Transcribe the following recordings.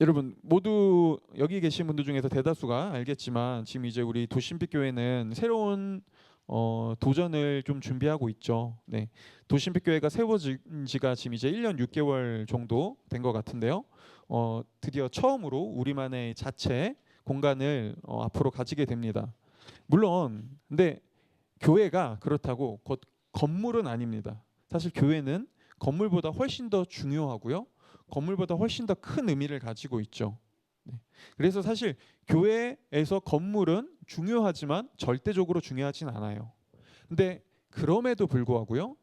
여러분 모두 여기 계신 분들 중에서 대다수가 알겠지만 지금 이제 우리 도심빛교회는 새로운 도전을 좀 준비하고 있죠. 네, 도심빛교회가 세워진 지가 지금 이제 1년 6개월 정도 된 것 같은데요. 드디어 처음으로 우리만의 자체 공간을 앞으로 가지게 됩니다. 물론 근데 교회가 그렇다고 곧 건물은 아닙니다. 사실 교회는 건물보다 훨씬 더 중요하고요. 건물보다 훨씬 더 큰 의미를 가지고 있죠. 네. 그래서 사실 교회에서 건물은 중요하지만 절대적으로 중요하진 않아요. 근데 그럼에도 불구하고요.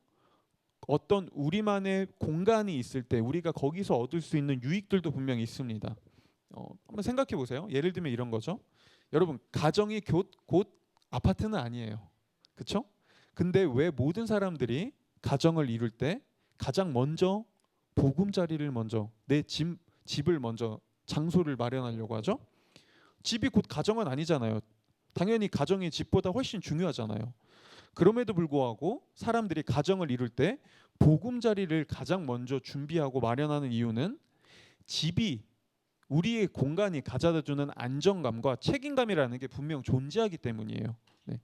어떤 우리만의 공간이 있을 때 우리가 거기서 얻을 수 있는 유익들도 분명히 있습니다. 한번 생각해 보세요. 예를 들면 이런 거죠. 여러분 가정이 곧 아파트는 아니에요. 그렇죠? 근데 왜 모든 사람들이 가정을 이룰 때 가장 먼저 보금자리를 먼저 내 집을 먼저 장소를 마련하려고 하죠? 집이 곧 가정은 아니잖아요. 당연히 가정이 집보다 훨씬 중요하잖아요. 그럼에도 불구하고 사람들이 가정을 이룰 때 보금자리를 가장 먼저 준비하고 마련하는 이유는 집이 우리의 공간이 가져다주는 안정감과 책임감이라는 게 분명 존재하기 때문이에요. 네.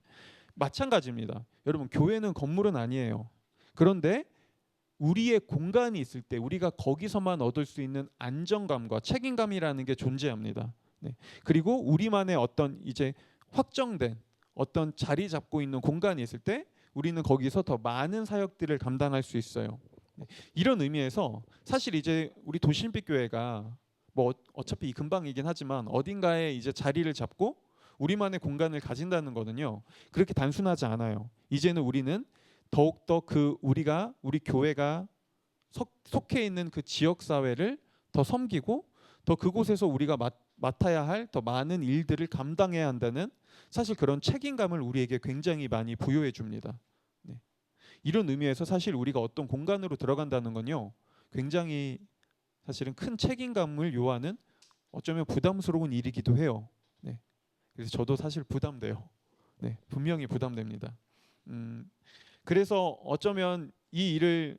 마찬가지입니다. 여러분 교회는 건물은 아니에요. 그런데 우리의 공간이 있을 때 우리가 거기서만 얻을 수 있는 안정감과 책임감이라는 게 존재합니다. 네. 그리고 우리만의 어떤 이제 확정된 어떤 자리 잡고 있는 공간이 있을 때 우리는 거기서 더 많은 사역들을 감당할 수 있어요. 네. 이런 의미에서 사실 이제 우리 도심빛교회가 뭐 어차피 금방이긴 하지만 어딘가에 이제 자리를 잡고 우리만의 공간을 가진다는 거는요. 그렇게 단순하지 않아요. 이제는 우리는 더욱더 우리 교회가 속해 있는 그 지역 사회를 더 섬기고 더 그곳에서 우리가 맡아야 할 더 많은 일들을 감당해야 한다는 사실 그런 책임감을 우리에게 굉장히 많이 부여해 줍니다. 네. 이런 의미에서 사실 우리가 어떤 공간으로 들어간다는 건요. 굉장히 사실은 큰 책임감을 요하는 어쩌면 부담스러운 일이기도 해요. 네. 그래서 저도 사실 부담돼요. 네. 분명히 부담됩니다. 그래서 어쩌면 이 일을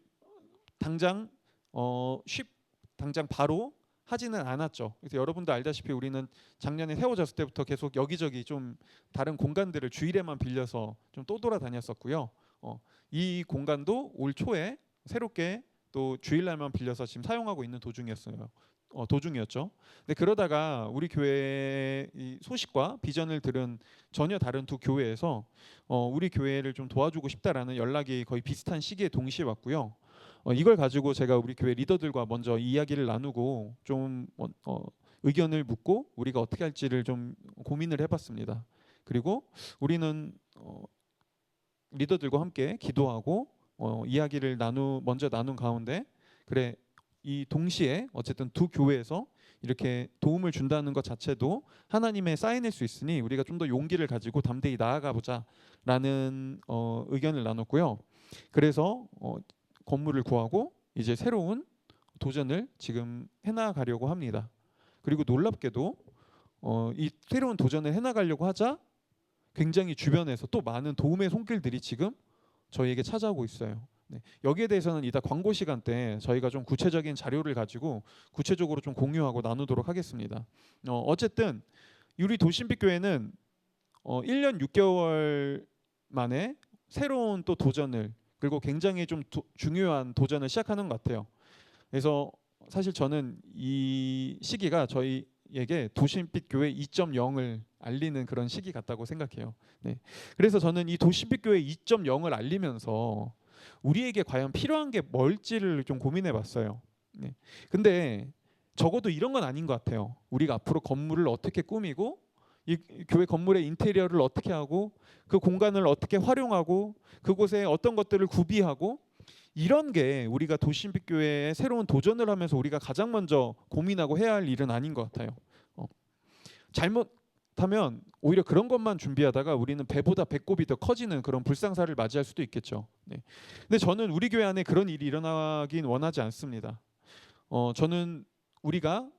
당장 당장 바로 하지는 않았죠. 그래서 여러분도 알다시피 우리는 작년에 세워졌을 때부터 계속 여기저기 좀 다른 공간들을 주일에만 빌려서 좀 떠돌아다녔었고요. 이 공간도 올 초에 새롭게 또 주일날만 빌려서 지금 사용하고 있는 도중이었죠. 근데 그러다가 우리 교회의 이 소식과 비전을 들은 전혀 다른 두 교회에서 우리 교회를 좀 도와주고 싶다라는 연락이 거의 비슷한 시기에 동시에 왔고요. 이걸 가지고 제가 우리 교회 리더들과 먼저 이야기를 나누고 좀 의견을 묻고 우리가 어떻게 할지를 좀 고민을 해봤습니다. 그리고 우리는 리더들과 함께 기도하고 이야기를 먼저 나눈 가운데 그래 이 동시에 어쨌든 두 교회에서 이렇게 도움을 준다는 것 자체도 하나님의 사인일 수 있으니 우리가 좀 더 용기를 가지고 담대히 나아가 보자라는 의견을 나눴고요. 그래서 건물을 구하고 이제 새로운 도전을 지금 해나가려고 합니다. 그리고 놀랍게도 이 새로운 도전을 해나가려고 하자 굉장히 주변에서 또 많은 도움의 손길들이 지금 저희에게 찾아오고 있어요. 네. 여기에 대해서는 이따 광고 시간 때 저희가 좀 구체적인 자료를 가지고 구체적으로 좀 공유하고 나누도록 하겠습니다. 어쨌든 우리 도심빛교회는 1년 6개월 만에 새로운 또 도전을 그리고 굉장히 좀 중요한 도전을 시작하는 것 같아요. 그래서 사실 저는 이 시기가 저희에게 도심빛교회 2.0을 알리는 그런 시기 같다고 생각해요. 네. 그래서 저는 이 도심빛교회 2.0을 알리면서 우리에게 과연 필요한 게 뭘지를 좀 고민해 봤어요. 네. 근데 적어도 이런 건 아닌 것 같아요. 우리가 앞으로 건물을 어떻게 꾸미고 이 교회 건물의 인테리어를 어떻게 하고 그 공간을 어떻게 활용하고 그곳에 어떤 것들을 구비하고 이런 게 우리가 도심빛교회의 새로운 도전을 하면서 우리가 가장 먼저 고민하고 해야 할 일은 아닌 것 같아요. 잘못하면 오히려 그런 것만 준비하다가 우리는 배보다 배꼽이 더 커지는 그런 불상사를 맞이할 수도 있겠죠. 네. 근데 저는 우리 교회 안에 그런 일이 일어나긴 원하지 않습니다. 저는 우리가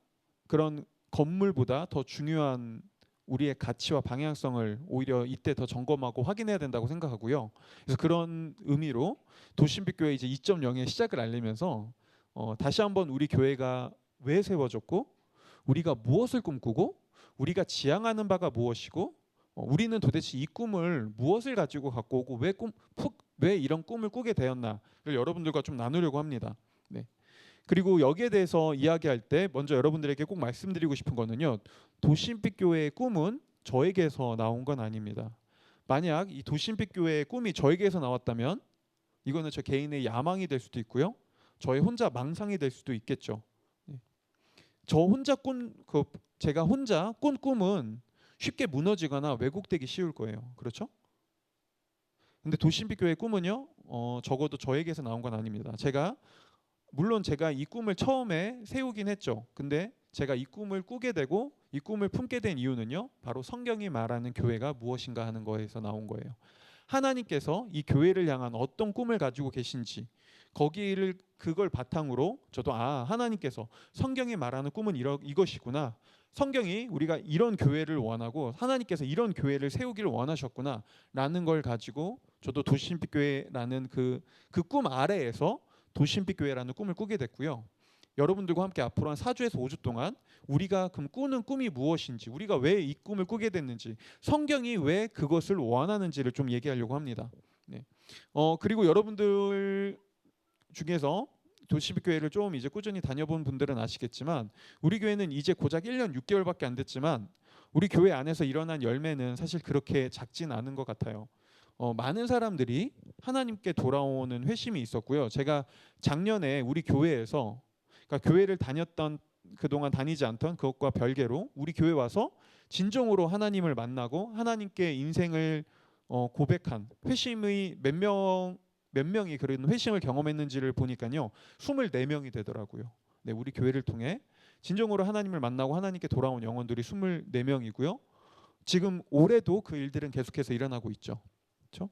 그런 건물보다 더 중요한 우리의 가치와 방향성을 오히려 이때 더 점검하고 확인해야 된다고 생각하고요. 그래서 그런 의미로 도심빛교회 이제 2.0의 시작을 알리면서 다시 한번 우리 교회가 왜 세워졌고 우리가 무엇을 꿈꾸고 우리가 지향하는 바가 무엇이고 우리는 도대체 이 꿈을 무엇을 가지고 갖고 오고 왜 이런 꿈을 꾸게 되었나를 여러분들과 좀 나누려고 합니다. 네. 그리고 여기에 대해서 이야기할 때 먼저 여러분들에게 꼭 말씀드리고 싶은 거는요. 도심빛 교회의 꿈은 저에게서 나온 건 아닙니다. 만약 이 도심빛 교회의 꿈이 저에게서 나왔다면 이거는 저 개인의 야망이 될 수도 있고요. 저의 혼자 망상이 될 수도 있겠죠. 네. 제가 혼자 꾼 꿈은 쉽게 무너지거나 왜곡되기 쉬울 거예요. 그렇죠? 근데 도심빛 교회의 꿈은요. 적어도 저에게서 나온 건 아닙니다. 물론 제가 이 꿈을 처음에 세우긴 했죠. 근데 제가 이 꿈을 꾸게 되고 이 꿈을 품게 된 이유는요. 바로 성경이 말하는 교회가 무엇인가 하는 거에서 나온 거예요. 하나님께서 이 교회를 향한 어떤 꿈을 가지고 계신지 그걸 바탕으로 저도 하나님께서 성경이 말하는 꿈은 이것이구나. 성경이 우리가 이런 교회를 원하고 하나님께서 이런 교회를 세우기를 원하셨구나 라는 걸 가지고 저도 도심빛 교회라는 그 꿈 아래에서 도심빛 교회라는 꿈을 꾸게 됐고요. 여러분들과 함께 앞으로 한 4주에서 5주 동안 우리가 그럼 꾸는 꿈이 무엇인지, 우리가 왜 이 꿈을 꾸게 됐는지, 성경이 왜 그것을 원하는지를 좀 얘기하려고 합니다. 네. 그리고 여러분들 중에서 도시빛 교회를 좀 이제 꾸준히 다녀본 분들은 아시겠지만 우리 교회는 이제 고작 1년 6개월밖에 안 됐지만 우리 교회 안에서 일어난 열매는 사실 그렇게 작진 않은 것 같아요. 많은 사람들이 하나님께 돌아오는 회심이 있었고요. 제가 작년에 우리 교회에서 그러니까 교회를 그동안 다니지 않던 그것과 별개로 우리 교회 와서 진정으로 하나님을 만나고 하나님께 인생을 고백한 회심의 몇 명이 그런 회심을 경험했는지를 보니까요. 24명이 되더라고요. 네, 우리 교회를 통해 진정으로 하나님을 만나고 하나님께 돌아온 영혼들이 24명이고요. 지금 올해도 그 일들은 계속해서 일어나고 있죠. 그렇죠?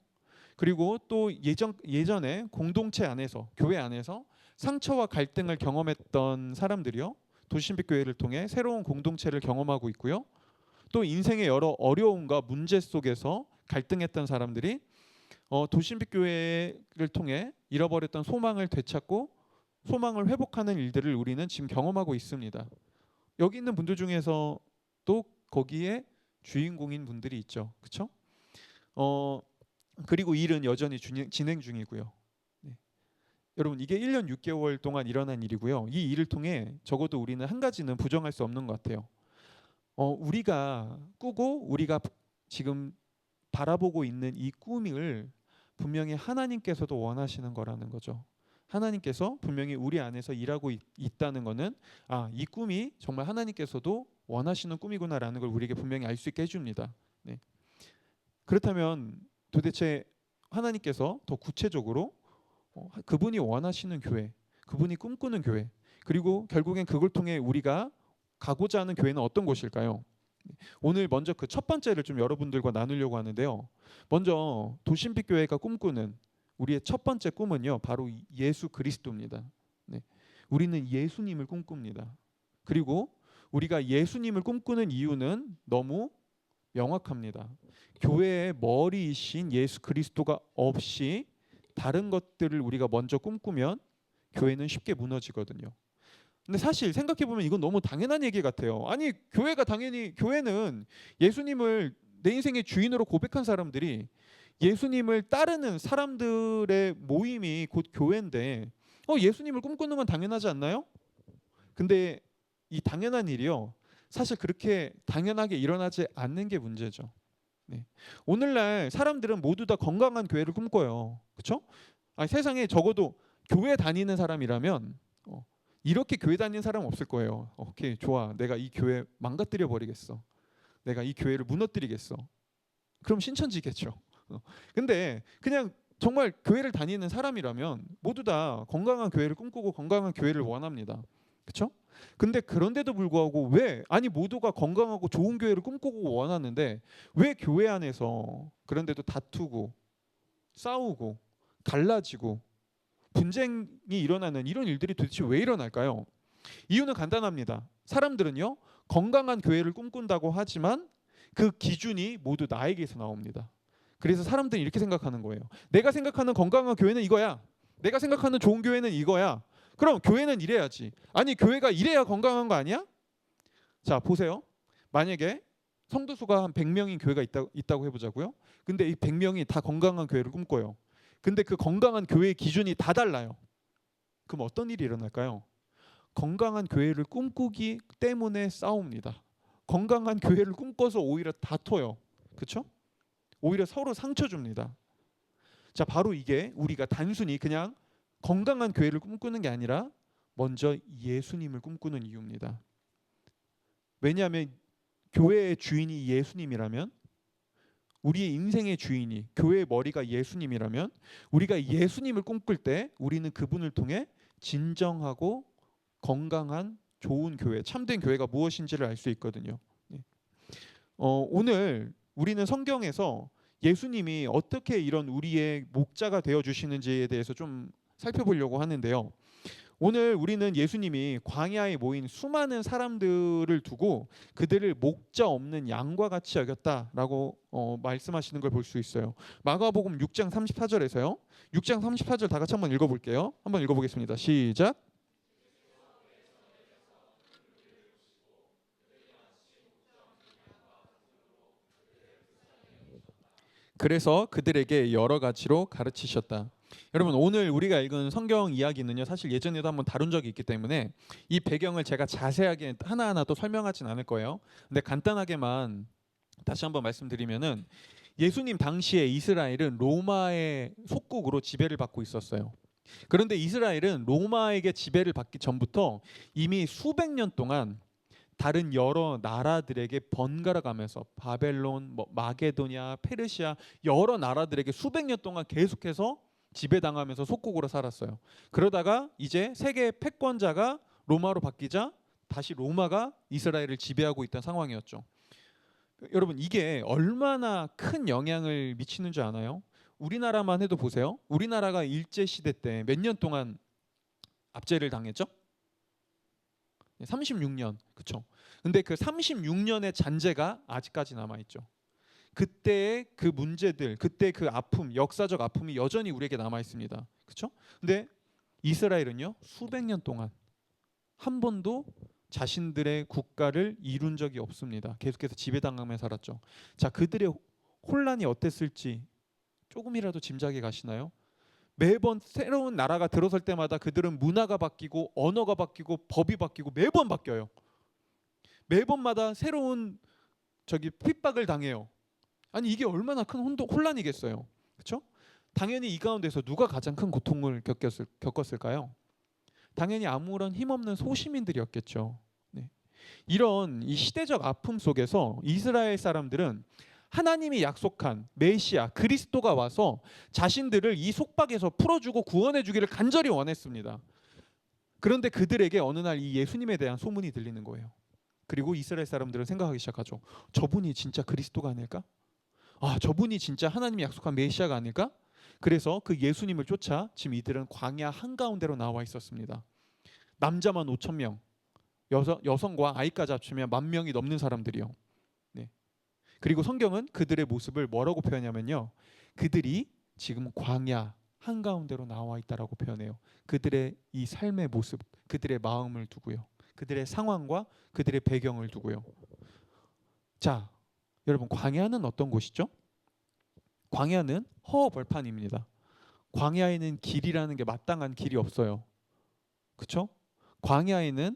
그리고 또 예전에 공동체 안에서 교회 안에서 상처와 갈등을 경험했던 사람들이요. 도심빛 교회를 통해 새로운 공동체를 경험하고 있고요. 또 인생의 여러 어려움과 문제 속에서 갈등했던 사람들이 도심빛 교회를 통해 잃어버렸던 소망을 되찾고 소망을 회복하는 일들을 우리는 지금 경험하고 있습니다. 여기 있는 분들 중에서 또 거기에 주인공인 분들이 있죠. 그렇죠? 그리고 일은 여전히 진행 중이고요. 네. 여러분 이게 1년 6개월 동안 일어난 일이고요. 이 일을 통해 적어도 우리는 한 가지는 부정할 수 없는 것 같아요. 우리가 꾸고 우리가 지금 바라보고 있는 이 꿈을 분명히 하나님께서도 원하시는 거라는 거죠. 하나님께서 분명히 우리 안에서 일하고 있다는 거는 이 꿈이 정말 하나님께서도 원하시는 꿈이구나라는 걸 우리에게 분명히 알 수 있게 해줍니다. 네. 그렇다면 도대체 하나님께서 더 구체적으로 그분이 원하시는 교회, 그분이 꿈꾸는 교회, 그리고 결국엔 그걸 통해 우리가 가고자 하는 교회는 어떤 곳일까요? 오늘 먼저 그 첫 번째를 좀 여러분들과 나누려고 하는데요. 먼저 도심빛 교회가 꿈꾸는 우리의 첫 번째 꿈은요, 바로 예수 그리스도입니다. 네. 우리는 예수님을 꿈꿉니다. 그리고 우리가 예수님을 꿈꾸는 이유는 너무 명확합니다. 교회의 머리이신 예수 그리스도가 없이 다른 것들을 우리가 먼저 꿈꾸면 교회는 쉽게 무너지거든요. 근데 사실 생각해보면 이건 너무 당연한 얘기 같아요. 아니 교회는 예수님을 내 인생의 주인으로 고백한 사람들이 예수님을 따르는 사람들의 모임이 곧 교회인데 예수님을 꿈꾸는 건 당연하지 않나요? 근데 이 당연한 일이요. 사실 그렇게 당연하게 일어나지 않는 게 문제죠. 네. 오늘날 사람들은 모두 다 건강한 교회를 꿈꿔요. 그렇죠? 세상에 적어도 교회 다니는 사람이라면 이렇게 교회 다니는 사람은 없을 거예요. 오케이, 좋아. 내가 이 교회 망가뜨려 버리겠어. 내가 이 교회를 무너뜨리겠어. 그럼 신천지겠죠. 근데 그냥 정말 교회를 다니는 사람이라면 모두 다 건강한 교회를 꿈꾸고 건강한 교회를 원합니다. 그렇죠? 근데 그런데도 불구하고 모두가 건강하고 좋은 교회를 꿈꾸고 원하는데 왜 교회 안에서 그런데도 다투고 싸우고 갈라지고 분쟁이 일어나는 이런 일들이 도대체 왜 일어날까요? 이유는 간단합니다. 사람들은요, 건강한 교회를 꿈꾼다고 하지만 그 기준이 모두 나에게서 나옵니다. 그래서 사람들은 이렇게 생각하는 거예요. 내가 생각하는 건강한 교회는 이거야. 내가 생각하는 좋은 교회는 이거야. 그럼 교회는 이래야지. 아니 교회가 이래야 건강한 거 아니야? 자, 보세요. 만약에 성도 수가 한 100명인 교회가 있다고 해보자고요. 근데 이 100명이 다 건강한 교회를 꿈꿔요. 근데 그 건강한 교회의 기준이 다 달라요. 그럼 어떤 일이 일어날까요? 건강한 교회를 꿈꾸기 때문에 싸웁니다. 건강한 교회를 꿈꿔서 오히려 다퉈요. 그렇죠? 오히려 서로 상처 줍니다. 자, 바로 이게 우리가 단순히 그냥 건강한 교회를 꿈꾸는 게 아니라 먼저 예수님을 꿈꾸는 이유입니다. 왜냐하면 교회의 주인이 예수님이라면, 우리의 인생의 주인이 교회의 머리가 예수님이라면, 우리가 예수님을 꿈꿀 때 우리는 그분을 통해 진정하고 건강한 좋은 교회, 참된 교회가 무엇인지를 알 수 있거든요. 오늘 우리는 성경에서 예수님이 어떻게 이런 우리의 목자가 되어 주시는지에 대해서 좀 살펴보려고 하는데요. 오늘 우리는 예수님이 광야에 모인 수많은 사람들을 두고 그들을 목자 없는 양과 같이 여겼다라고 말씀하시는 걸 볼 수 있어요. 마가복음 6장 34절에서요. 6장 34절 다 같이 한번 읽어볼게요. 한번 읽어보겠습니다. 시작. 그래서 그들에게 여러 가지로 가르치셨다. 여러분, 오늘 우리가 읽은 성경 이야기는요, 사실 예전에도 한번 다룬 적이 있기 때문에 이 배경을 제가 자세하게 하나하나 또 설명하진 않을 거예요. 근데 간단하게만 다시 한번 말씀드리면은, 예수님 당시에 이스라엘은 로마의 속국으로 지배를 받고 있었어요. 그런데 이스라엘은 로마에게 지배를 받기 전부터 이미 수백 년 동안 다른 여러 나라들에게 번갈아 가면서 바벨론, 마게도냐, 페르시아 여러 나라들에게 수백 년 동안 계속해서 지배당하면서 속국으로 살았어요. 그러다가 이제 세계 패권자가 로마로 바뀌자 다시 로마가 이스라엘을 지배하고 있던 상황이었죠. 여러분, 이게 얼마나 큰 영향을 미치는 줄 아나요? 우리나라만 해도 보세요. 우리나라가 일제 시대 때 몇 년 동안 압제를 당했죠? 36년. 그렇죠? 근데 그 36년의 잔재가 아직까지 남아 있죠. 그때의 그 문제들, 그때 그 아픔, 역사적 아픔이 여전히 우리에게 남아 있습니다. 그렇죠? 근데 이스라엘은요, 수백 년 동안 한 번도 자신들의 국가를 이룬 적이 없습니다. 계속해서 지배당하며 살았죠. 자, 그들의 혼란이 어땠을지 조금이라도 짐작이 가시나요? 매번 새로운 나라가 들어설 때마다 그들은 문화가 바뀌고 언어가 바뀌고 법이 바뀌고 매번 바뀌어요. 매번마다 새로운 핍박을 당해요. 아니, 이게 얼마나 큰 혼란이겠어요. 그렇죠? 당연히 이 가운데서 누가 가장 큰 고통을 겪었을까요? 당연히 아무런 힘없는 소시민들이었겠죠. 네. 이런 이 시대적 아픔 속에서 이스라엘 사람들은 하나님이 약속한 메시아 그리스도가 와서 자신들을 이 속박에서 풀어주고 구원해 주기를 간절히 원했습니다. 그런데 그들에게 어느 날 이 예수님에 대한 소문이 들리는 거예요. 그리고 이스라엘 사람들은 생각하기 시작하죠. 저분이 진짜 그리스도가 아닐까? 아, 저분이 진짜 하나님이 약속한 메시아가 아닐까? 그래서 그 예수님을 쫓아 지금 이들은 광야 한가운데로 나와 있었습니다. 남자만 5천 명, 여성과 아이까지 합치면 10,000명이 넘는 사람들이요. 네. 그리고 성경은 그들의 모습을 뭐라고 표현하냐면요, 그들이 지금 광야 한가운데로 나와 있다라고 표현해요. 그들의 이 삶의 모습, 그들의 마음을 두고요, 그들의 상황과 그들의 배경을 두고요. 자, 여러분, 광야는 어떤 곳이죠? 광야는 허허벌판입니다. 광야에는 길이라는 게 마땅한 길이 없어요. 그렇죠? 광야에는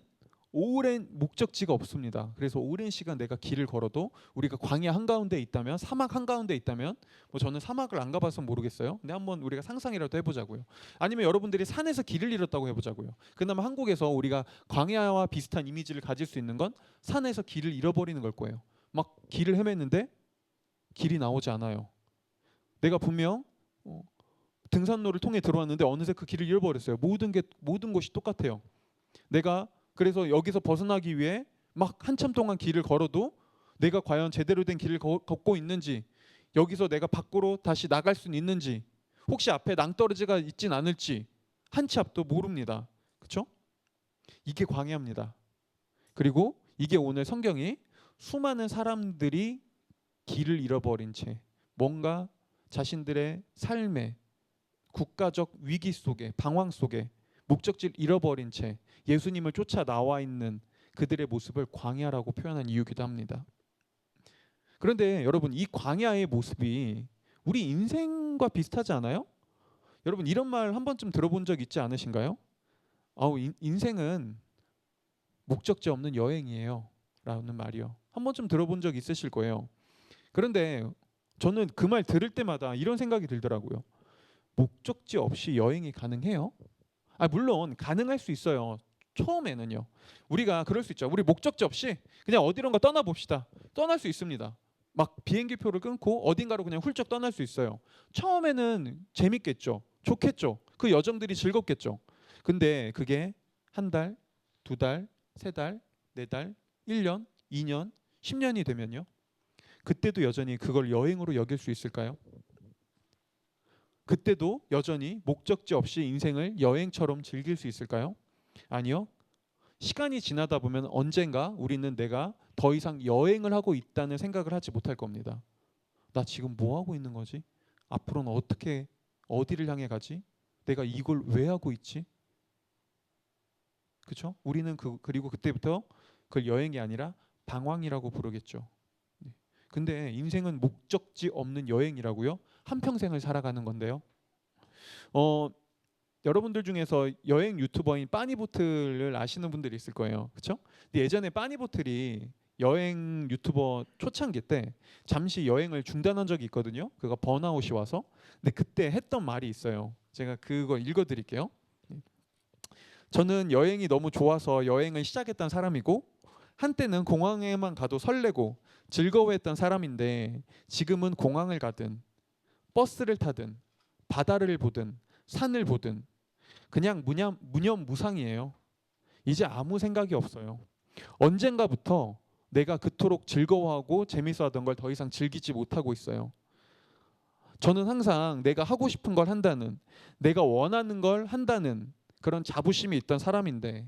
오랜 목적지가 없습니다. 그래서 오랜 시간 내가 길을 걸어도, 우리가 광야 한가운데 있다면, 사막 한가운데 있다면, 저는 사막을 안 가봐서 모르겠어요. 근데 한번 우리가 상상이라도 해보자고요. 아니면 여러분들이 산에서 길을 잃었다고 해보자고요. 그나마 한국에서 우리가 광야와 비슷한 이미지를 가질 수 있는 건 산에서 길을 잃어버리는 걸 거예요. 막 길을 헤맸는데 길이 나오지 않아요. 내가 분명 등산로를 통해 들어왔는데 어느새 그 길을 잃어버렸어요. 모든 곳이 똑같아요. 내가 그래서 여기서 벗어나기 위해 막 한참 동안 길을 걸어도 내가 과연 제대로 된 길을 걷고 있는지, 여기서 내가 밖으로 다시 나갈 수 있는지, 혹시 앞에 낭떠러지가 있진 않을지 한 치 앞도 모릅니다. 그렇죠? 이게 광야입니다. 그리고 이게 오늘 성경이 수많은 사람들이 길을 잃어버린 채 뭔가 자신들의 삶에 국가적 위기 속에, 방황 속에 목적지를 잃어버린 채 예수님을 쫓아 나와 있는 그들의 모습을 광야라고 표현한 이유기도 합니다. 그런데 여러분, 이 광야의 모습이 우리 인생과 비슷하지 않아요? 여러분, 이런 말 한 번쯤 들어본 적 있지 않으신가요? 인생은 목적지 없는 여행이에요 라는 말이요. 한 번쯤 들어본 적 있으실 거예요. 그런데 저는 그 말 들을 때마다 이런 생각이 들더라고요. 목적지 없이 여행이 가능해요? 물론 가능할 수 있어요. 처음에는요. 우리가 그럴 수 있죠. 우리 목적지 없이 그냥 어디론가 떠나봅시다. 떠날 수 있습니다. 막 비행기표를 끊고 어딘가로 그냥 훌쩍 떠날 수 있어요. 처음에는 재밌겠죠. 좋겠죠. 그 여정들이 즐겁겠죠. 근데 그게 한 달, 두 달, 세 달, 네 달, 1년, 2년, 10년이 되면요. 그때도 여전히 그걸 여행으로 여길 수 있을까요? 그때도 여전히 목적지 없이 인생을 여행처럼 즐길 수 있을까요? 아니요. 시간이 지나다 보면 언젠가 우리는 내가 더 이상 여행을 하고 있다는 생각을 하지 못할 겁니다. 나 지금 뭐 하고 있는 거지? 앞으로는 어떻게 어디를 향해 가지? 내가 이걸 왜 하고 있지? 그렇죠? 우리는 그리고 그때부터 그걸 여행이 아니라 방황이라고 부르겠죠. 네. 근데 인생은 목적지 없는 여행이라고요? 한평생을 살아가는 건데요. 어, 여러분들 중에서 여행 유튜버인 빠니보틀을 아시는 분들이 있을 거예요. 그렇죠? 근데 예전에 빠니보틀이 여행 유튜버 초창기 때 잠시 여행을 중단한 적이 있거든요. 그가 번아웃이 와서. 근데 그때 했던 말이 있어요. 제가 그거 읽어 드릴게요. 저는 여행이 너무 좋아서 여행을 시작했던 사람이고 한때는 공항에만 가도 설레고 즐거워했던 사람인데 지금은 공항을 가든 버스를 타든 바다를 보든 산을 보든 그냥 무념무상이에요. 이제 아무 생각이 없어요. 언젠가부터 내가 그토록 즐거워하고 재밌어하던 걸 더 이상 즐기지 못하고 있어요. 저는 항상 내가 하고 싶은 걸 한다는, 내가 원하는 걸 한다는 그런 자부심이 있던 사람인데,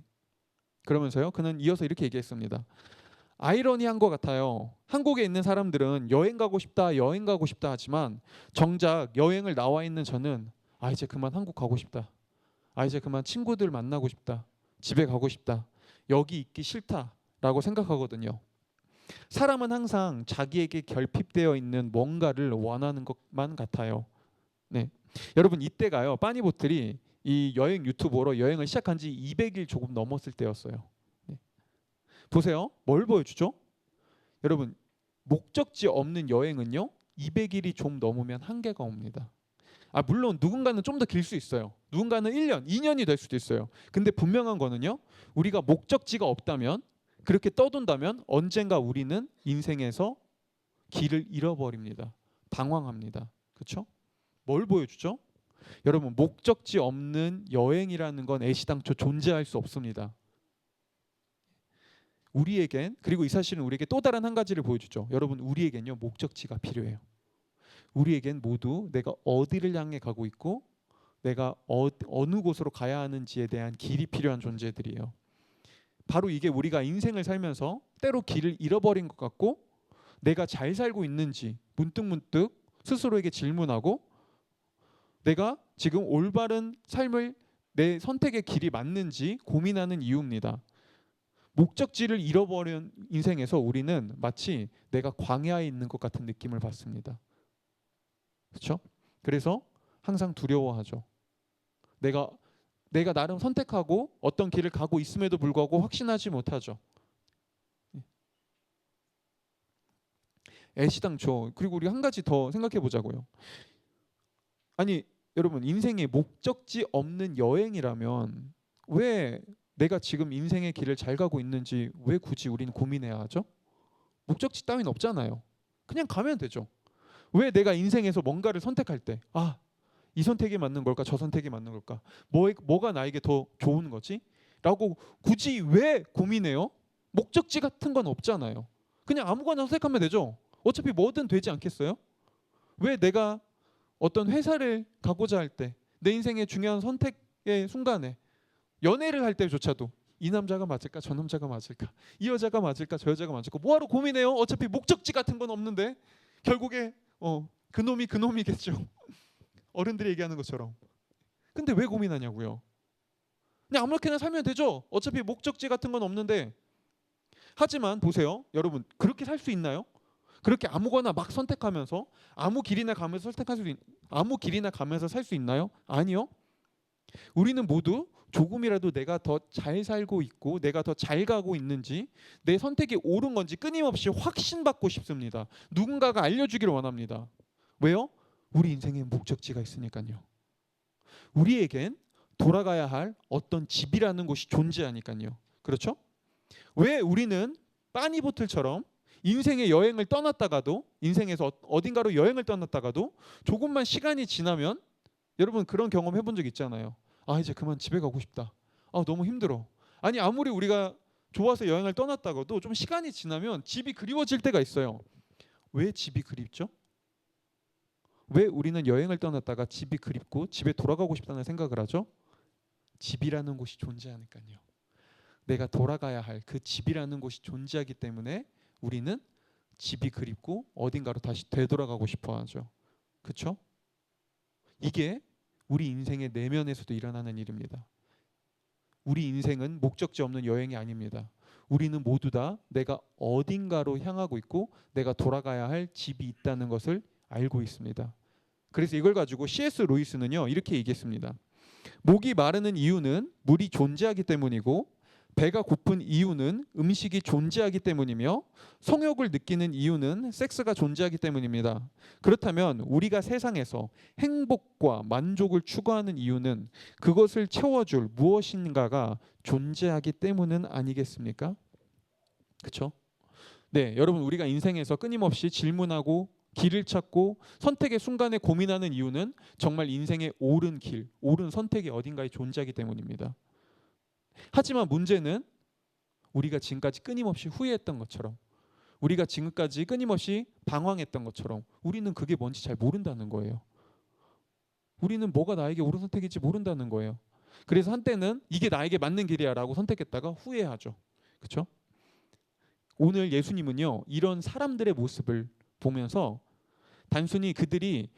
그러면서요 그는 이어서 이렇게 얘기했습니다. 아이러니한 것 같아요. 한국에 있는 사람들은 여행 가고 싶다 여행 가고 싶다 하지만 정작 여행을 나와 있는 저는 이제 그만 한국 가고 싶다, 이제 그만 친구들 만나고 싶다, 집에 가고 싶다, 여기 있기 싫다라고 생각하거든요. 사람은 항상 자기에게 결핍되어 있는 뭔가를 원하는 것만 같아요. 네, 여러분 이때가요 빠니보틀이 이 여행 유튜버로 여행을 시작한 지 200일 조금 넘었을 때였어요. 네. 보세요. 뭘 보여주죠? 여러분 목적지 없는 여행은요 200일이 좀 넘으면 한계가 옵니다. 물론 누군가는 좀 더 길 수 있어요. 누군가는 1년, 2년이 될 수도 있어요. 근데 분명한 거는요. 우리가 목적지가 없다면, 그렇게 떠돈다면 언젠가 우리는 인생에서 길을 잃어버립니다. 방황합니다. 그렇죠? 뭘 보여주죠? 여러분 목적지 없는 여행이라는 건 애시당초 존재할 수 없습니다. 우리에겐, 그리고 이 사실은 우리에게 또 다른 한 가지를 보여주죠. 여러분 우리에겐요 목적지가 필요해요. 우리에겐 모두 내가 어디를 향해 가고 있고 내가 어느 곳으로 가야 하는지에 대한 길이 필요한 존재들이에요. 바로 이게 우리가 인생을 살면서 때로 길을 잃어버린 것 같고 내가 잘 살고 있는지 문득문득 스스로에게 질문하고 내가 지금 올바른 삶을, 내 선택의 길이 맞는지 고민하는 이유입니다. 목적지를 잃어버린 인생에서 우리는 마치 내가 광야에 있는 것 같은 느낌을 받습니다. 그렇죠? 그래서 항상 두려워하죠. 내가 나름 선택하고 어떤 길을 가고 있음에도 불구하고 확신하지 못하죠. 애시당초. 그리고 우리 한 가지 더 생각해 보자고요. 여러분 인생에 목적지 없는 여행이라면 왜 내가 지금 인생의 길을 잘 가고 있는지 왜 굳이 우리는 고민해야 하죠? 목적지 따윈 없잖아요. 그냥 가면 되죠. 왜 내가 인생에서 뭔가를 선택할 때 이 선택이 맞는 걸까 저 선택이 맞는 걸까 뭐가 나에게 더 좋은 거지? 라고 굳이 왜 고민해요? 목적지 같은 건 없잖아요. 그냥 아무거나 선택하면 되죠. 어차피 뭐든 되지 않겠어요? 왜 내가 어떤 회사를 가고자 할 때, 내 인생의 중요한 선택의 순간에, 연애를 할 때조차도 이 남자가 맞을까 저 남자가 맞을까, 이 여자가 맞을까 저 여자가 맞을까, 뭐하러 고민해요? 어차피 목적지 같은 건 없는데 결국에 그놈이겠죠. 어른들이 얘기하는 것처럼. 근데 왜 고민하냐고요. 그냥 아무렇게나 살면 되죠. 어차피 목적지 같은 건 없는데. 하지만 보세요. 여러분, 그렇게 살 수 있나요? 그렇게 아무거나 막 선택하면서 아무 길이나 가면서 살 수 있나요? 아니요. 우리는 모두 조금이라도 내가 더 잘 살고 있고 내가 더 잘 가고 있는지, 내 선택이 옳은 건지 끊임없이 확신받고 싶습니다. 누군가가 알려주기를 원합니다. 왜요? 우리 인생에 목적지가 있으니까요. 우리에겐 돌아가야 할 어떤 집이라는 곳이 존재하니까요. 그렇죠? 왜 우리는 빠니보틀처럼 인생의 여행을 떠났다가도, 인생에서 어딘가로 여행을 떠났다가도 조금만 시간이 지나면, 여러분 그런 경험 해본 적 있잖아요. 아, 이제 그만 집에 가고 싶다. 아, 너무 힘들어. 아니, 아무리 우리가 좋아서 여행을 떠났다가도 좀 시간이 지나면 집이 그리워질 때가 있어요. 왜 집이 그립죠? 왜 우리는 여행을 떠났다가 집이 그립고 집에 돌아가고 싶다는 생각을 하죠? 집이라는 곳이 존재하니까요. 내가 돌아가야 할 그 집이라는 곳이 존재하기 때문에 우리는 집이 그립고 어딘가로 다시 되돌아가고 싶어 하죠. 그렇죠? 이게 우리 인생의 내면에서도 일어나는 일입니다. 우리 인생은 목적지 없는 여행이 아닙니다. 우리는 모두 다 내가 어딘가로 향하고 있고 내가 돌아가야 할 집이 있다는 것을 알고 있습니다. 그래서 이걸 가지고 C.S. 루이스는요, 이렇게 얘기했습니다. 목이 마르는 이유는 물이 존재하기 때문이고, 배가 고픈 이유는 음식이 존재하기 때문이며, 성욕을 느끼는 이유는 섹스가 존재하기 때문입니다. 그렇다면 우리가 세상에서 행복과 만족을 추구하는 이유는 그것을 채워줄 무엇인가가 존재하기 때문은 아니겠습니까? 그렇죠? 네, 여러분, 우리가 인생에서 끊임없이 질문하고 길을 찾고 선택의 순간에 고민하는 이유는 정말 인생의 옳은 길, 옳은 선택이 어딘가에 존재하기 때문입니다. 하지만 문제는 우리가 지금까지 끊임없이 후회했던 것처럼, 우리가 지금까지 끊임없이 방황했던 것처럼 우리는 그게 뭔지 잘 모른다는 거예요. 우리는 뭐가 나에게 옳은 선택인지 모른다는 거예요. 그래서 한때는 이게 나에게 맞는 길이야 라고 선택했다가 후회하죠. 그렇죠? 오늘 예수님은요, 이런 사람들의 모습을 보면서 단순히 그들이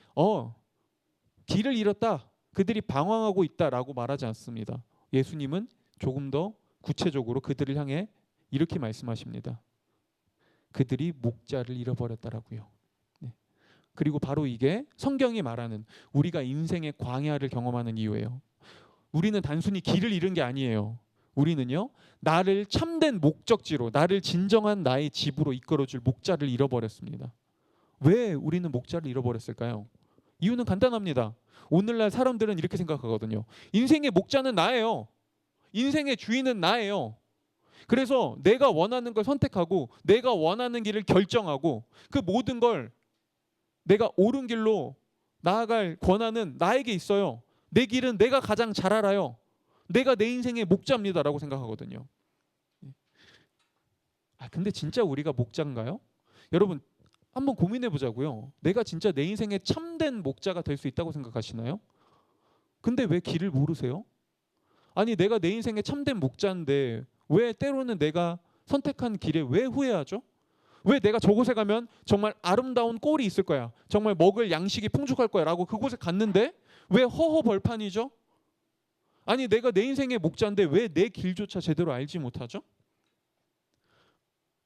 길을 잃었다, 그들이 방황하고 있다라고 말하지 않습니다. 예수님은 조금 더 구체적으로 그들을 향해 이렇게 말씀하십니다. 그들이 목자를 잃어버렸다라고요. 네. 그리고 바로 이게 성경이 말하는 우리가 인생의 광야를 경험하는 이유예요. 우리는 단순히 길을 잃은 게 아니에요. 우리는요, 나를 참된 목적지로, 나를 진정한 나의 집으로 이끌어줄 목자를 잃어버렸습니다. 왜 우리는 목자를 잃어버렸을까요? 이유는 간단합니다. 오늘날 사람들은 이렇게 생각하거든요. 인생의 목자는 나예요. 인생의 주인은 나예요. 그래서 내가 원하는 걸 선택하고 내가 원하는 길을 결정하고 그 모든 걸 내가 옳은 길로 나아갈 권한은 나에게 있어요. 내 길은 내가 가장 잘 알아요. 내가 내 인생의 목자입니다라고 생각하거든요. 근데 진짜 우리가 목자인가요? 여러분, 한번 고민해 보자고요. 내가 진짜 내 인생의 참된 목자가 될 수 있다고 생각하시나요? 근데 왜 길을 모르세요? 아니, 내가 내 인생의 참된 목자인데 왜 때로는 내가 선택한 길에 왜 후회하죠? 왜 내가 저곳에 가면 정말 아름다운 꼴이 있을 거야, 정말 먹을 양식이 풍족할 거야 라고 그곳에 갔는데 왜 허허벌판이죠? 아니, 내가 내 인생의 목자인데 왜 내 길조차 제대로 알지 못하죠?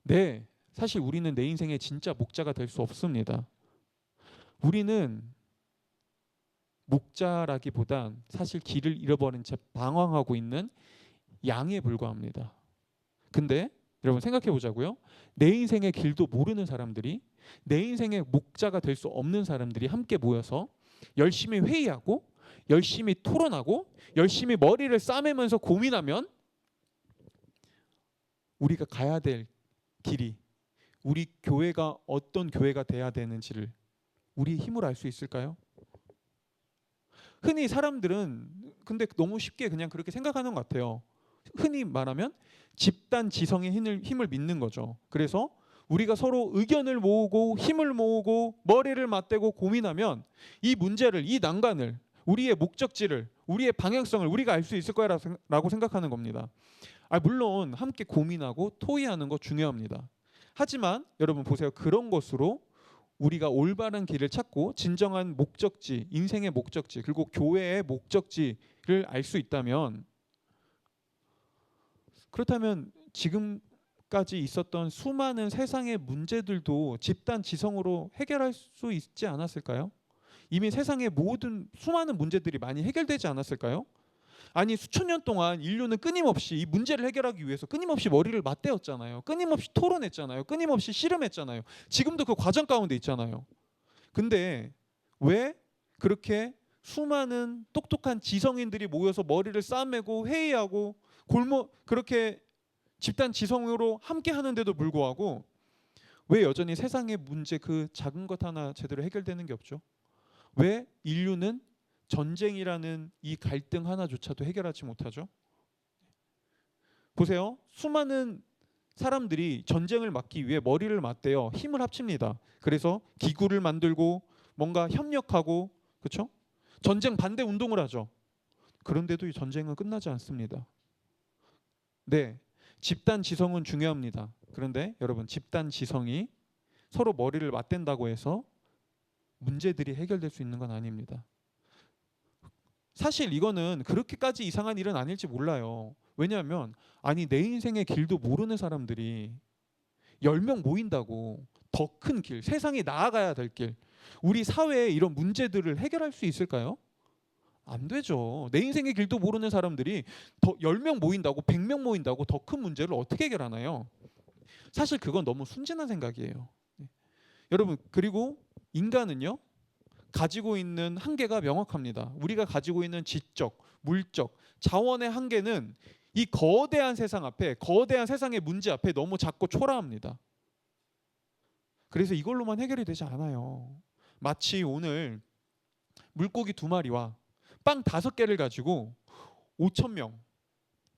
네, 사실 우리는 내 인생의 진짜 목자가 될 수 없습니다. 우리는 목자라기보단 사실 길을 잃어버린 채 방황하고 있는 양에 불과합니다. 근데 여러분 생각해 보자고요. 내 인생의 길도 모르는 사람들이, 내 인생의 목자가 될 수 없는 사람들이 함께 모여서 열심히 회의하고 열심히 토론하고 열심히 머리를 싸매면서 고민하면 우리가 가야 될 길이, 우리 교회가 어떤 교회가 돼야 되는지를 우리의 힘으로 알 수 있을까요? 흔히 사람들은 근데 너무 쉽게 그냥 그렇게 생각하는 것 같아요. 흔히 말하면 집단 지성의 힘을 믿는 거죠. 그래서 우리가 서로 의견을 모으고 힘을 모으고 머리를 맞대고 고민하면 이 문제를, 이 난관을, 우리의 목적지를, 우리의 방향성을 우리가 알 수 있을 거라고 생각하는 겁니다. 물론 함께 고민하고 토의하는 거 중요합니다. 하지만 여러분 보세요. 그런 것으로 우리가 올바른 길을 찾고 진정한 목적지, 인생의 목적지, 그리고 교회의 목적지를 알 수 있다면, 그렇다면 지금 까지 있었던 수많은 세상의 문제들도 집단 지성으로 해결할 수 있지 않았을까요? 이미 세상의 모든 수많은 문제들이 많이 해결되지 않았을까요? 아니 수천 년 동안 인류는 끊임없이 이 문제를 해결하기 위해서 끊임없이 머리를 맞대었잖아요. 끊임없이 토론했잖아요. 끊임없이 씨름했잖아요. 지금도 그 과정 가운데 있잖아요. 근데 왜 그렇게 수많은 똑똑한 지성인들이 모여서 머리를 싸매고 회의하고 그렇게 집단 지성으로 함께 하는데도 불구하고 왜 여전히 세상의 문제 그 작은 것 하나 제대로 해결되는 게 없죠? 왜 인류는 전쟁이라는 이 갈등 하나조차도 해결하지 못하죠? 보세요. 수많은 사람들이 전쟁을 막기 위해 머리를 맞대어 힘을 합칩니다. 그래서 기구를 만들고 뭔가 협력하고, 그렇죠? 전쟁 반대 운동을 하죠. 그런데도 이 전쟁은 끝나지 않습니다. 네, 집단 지성은 중요합니다. 그런데 여러분, 집단 지성이 서로 머리를 맞댄다고 해서 문제들이 해결될 수 있는 건 아닙니다. 사실 이거는 그렇게까지 이상한 일은 아닐지 몰라요. 왜냐하면 아니 내 인생의 길도 모르는 사람들이 10명 모인다고 더 큰 길, 세상이 나아가야 될 길, 우리 사회의 이런 문제들을 해결할 수 있을까요? 안 되죠. 내 인생의 길도 모르는 사람들이 더 10명 모인다고 100명 모인다고 더 큰 문제를 어떻게 해결하나요? 사실 그건 너무 순진한 생각이에요. 여러분, 그리고 인간은요, 가지고 있는 한계가 명확합니다. 우리가 가지고 있는 지적, 물적, 자원의 한계는 이 거대한 세상 앞에, 거대한 세상의 문제 앞에 너무 작고 초라합니다. 그래서 이걸로만 해결이 되지 않아요. 마치 오늘 물고기 2마리와 빵 5개를 가지고 5천 명,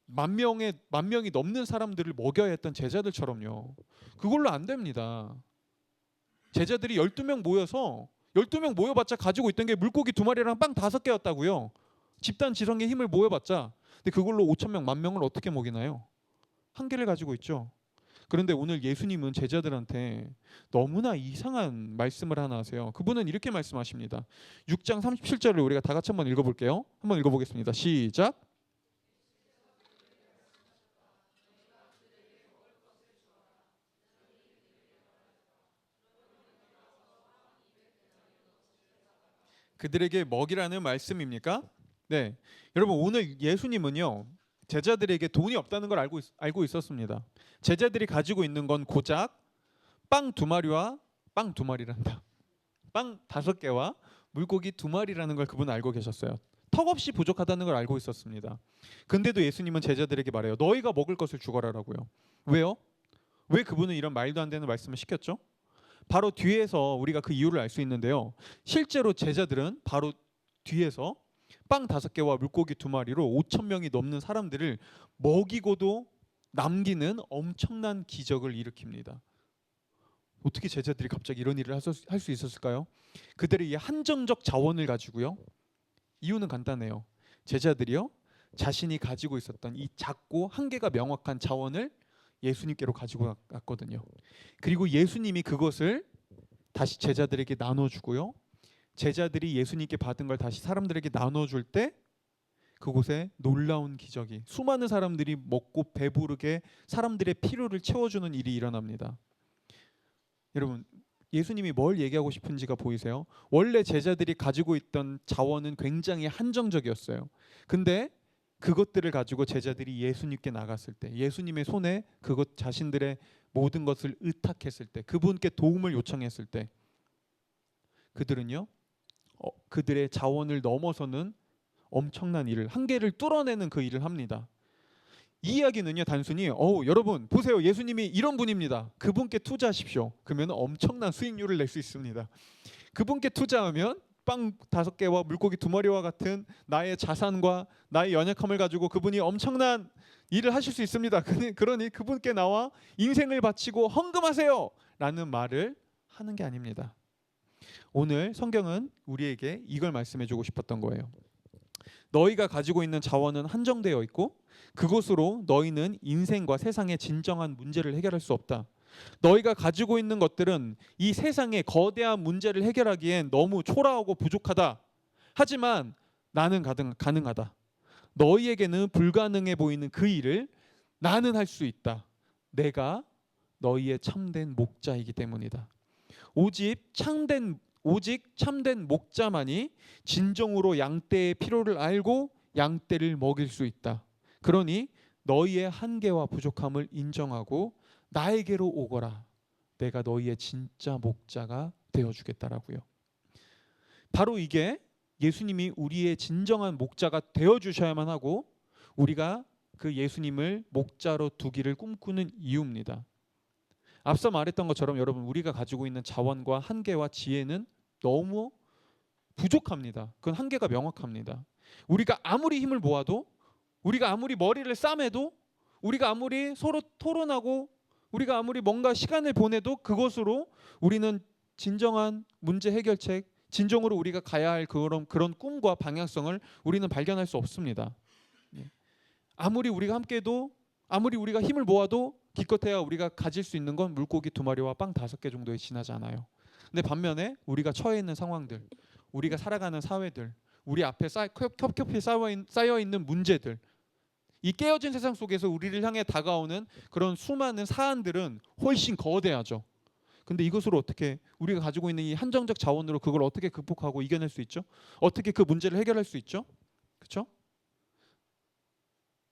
만 명이 넘는 사람들을 먹여야 했던 제자들처럼요. 그걸로 안 됩니다. 제자들이 12명 모여서 12명 모여봤자 가지고 있던 게 물고기 2마리랑 빵 5개였다고요. 집단 지성의 힘을 모여봤자. 근데 그걸로 5천 명, 만 명을 어떻게 먹이나요? 한계를 가지고 있죠. 그런데 오늘 예수님은 제자들한테 너무나 이상한 말씀을 하나 하세요. 그분은 이렇게 말씀하십니다. 6장 37절을 우리가 다 같이 한번 읽어볼게요. 한번 읽어보겠습니다. 시작. 그들에게 먹이라는 말씀입니까? 네, 여러분 오늘 예수님은요 제자들에게 돈이 없다는 걸 알고 있었습니다. 제자들이 가지고 있는 건 고작 빵 2마리와 빵 2마리란다. 빵 5개와 물고기 2마리라는 걸 그분은 알고 계셨어요. 턱없이 부족하다는 걸 알고 있었습니다. 근데도 예수님은 제자들에게 말해요. 너희가 먹을 것을 주거라라고요. 왜요? 왜 그분은 이런 말도 안 되는 말씀을 시켰죠? 바로 뒤에서 우리가 그 이유를 알 수 있는데요. 실제로 제자들은 바로 뒤에서 빵 5개와 물고기 2마리로 5천 명이 넘는 사람들을 먹이고도 남기는 엄청난 기적을 일으킵니다. 어떻게 제자들이 갑자기 이런 일을 할 수 있었을까요? 그들의 이 한정적 자원을 가지고요. 이유는 간단해요. 제자들이요, 자신이 가지고 있었던 이 작고 한계가 명확한 자원을 예수님께로 가지고 갔거든요. 그리고 예수님이 그것을 다시 제자들에게 나눠주고요. 제자들이 예수님께 받은 걸 다시 사람들에게 나눠줄 때 그곳에 놀라운 기적이, 수많은 사람들이 먹고 배부르게 사람들의 필요를 채워주는 일이 일어납니다. 여러분, 예수님이 뭘 얘기하고 싶은지가 보이세요? 원래 제자들이 가지고 있던 자원은 굉장히 한정적이었어요. 근데 그것들을 가지고 제자들이 예수님께 나갔을 때, 예수님의 손에 그것 자신들의 모든 것을 의탁했을 때, 그분께 도움을 요청했을 때, 그들은요, 그들의 자원을 넘어서는 엄청난 일을, 한계를 뚫어내는 그 일을 합니다. 이 이야기는요, 단순히 여러분 보세요, 예수님이 이런 분입니다. 그분께 투자하십시오. 그러면 엄청난 수익률을 낼 수 있습니다. 그분께 투자하면 빵 5개와 물고기 2마리와 같은 나의 자산과 나의 연약함을 가지고 그분이 엄청난 일을 하실 수 있습니다. 그러니 그분께 나와 인생을 바치고 헌금하세요 라는 말을 하는 게 아닙니다. 오늘 성경은 우리에게 이걸 말씀해 주고 싶었던 거예요. 너희가 가지고 있는 자원은 한정되어 있고 그것으로 너희는 인생과 세상의 진정한 문제를 해결할 수 없다. 너희가 가지고 있는 것들은 이 세상의 거대한 문제를 해결하기엔 너무 초라하고 부족하다. 하지만 나는 가능하다. 너희에게는 불가능해 보이는 그 일을 나는 할 수 있다. 내가 너희의 참된 목자이기 때문이다. 오직 참된 목자만이 진정으로 양떼의 필요를 알고 양떼를 먹일 수 있다. 그러니 너희의 한계와 부족함을 인정하고 나에게로 오거라. 내가 너희의 진짜 목자가 되어주겠다라고요. 바로 이게 예수님이 우리의 진정한 목자가 되어주셔야만 하고 우리가 그 예수님을 목자로 두기를 꿈꾸는 이유입니다. 앞서 말했던 것처럼 여러분, 우리가 가지고 있는 자원과 한계와 지혜는 너무 부족합니다. 그건 한계가 명확합니다. 우리가 아무리 힘을 모아도, 우리가 아무리 머리를 싸매도, 우리가 아무리 서로 토론하고, 우리가 아무리 뭔가 시간을 보내도 그것으로 우리는 진정한 문제 해결책, 진정으로 우리가 가야 할 그런 꿈과 방향성을 우리는 발견할 수 없습니다. 아무리 우리가 함께해도, 아무리 우리가 힘을 모아도 기껏해야 우리가 가질 수 있는 건 물고기 2마리와 빵 5개 정도에 지나지 않아요. 근데 반면에 우리가 처해 있는 상황들, 우리가 살아가는 사회들, 우리 앞에 겹겹이 쌓여 있는 문제들, 이 깨어진 세상 속에서 우리를 향해 다가오는 그런 수많은 사안들은 훨씬 거대하죠. 근데 이것으로 어떻게 우리가 가지고 있는 이 한정적 자원으로 그걸 어떻게 극복하고 이겨낼 수 있죠? 어떻게 그 문제를 해결할 수 있죠? 그렇죠?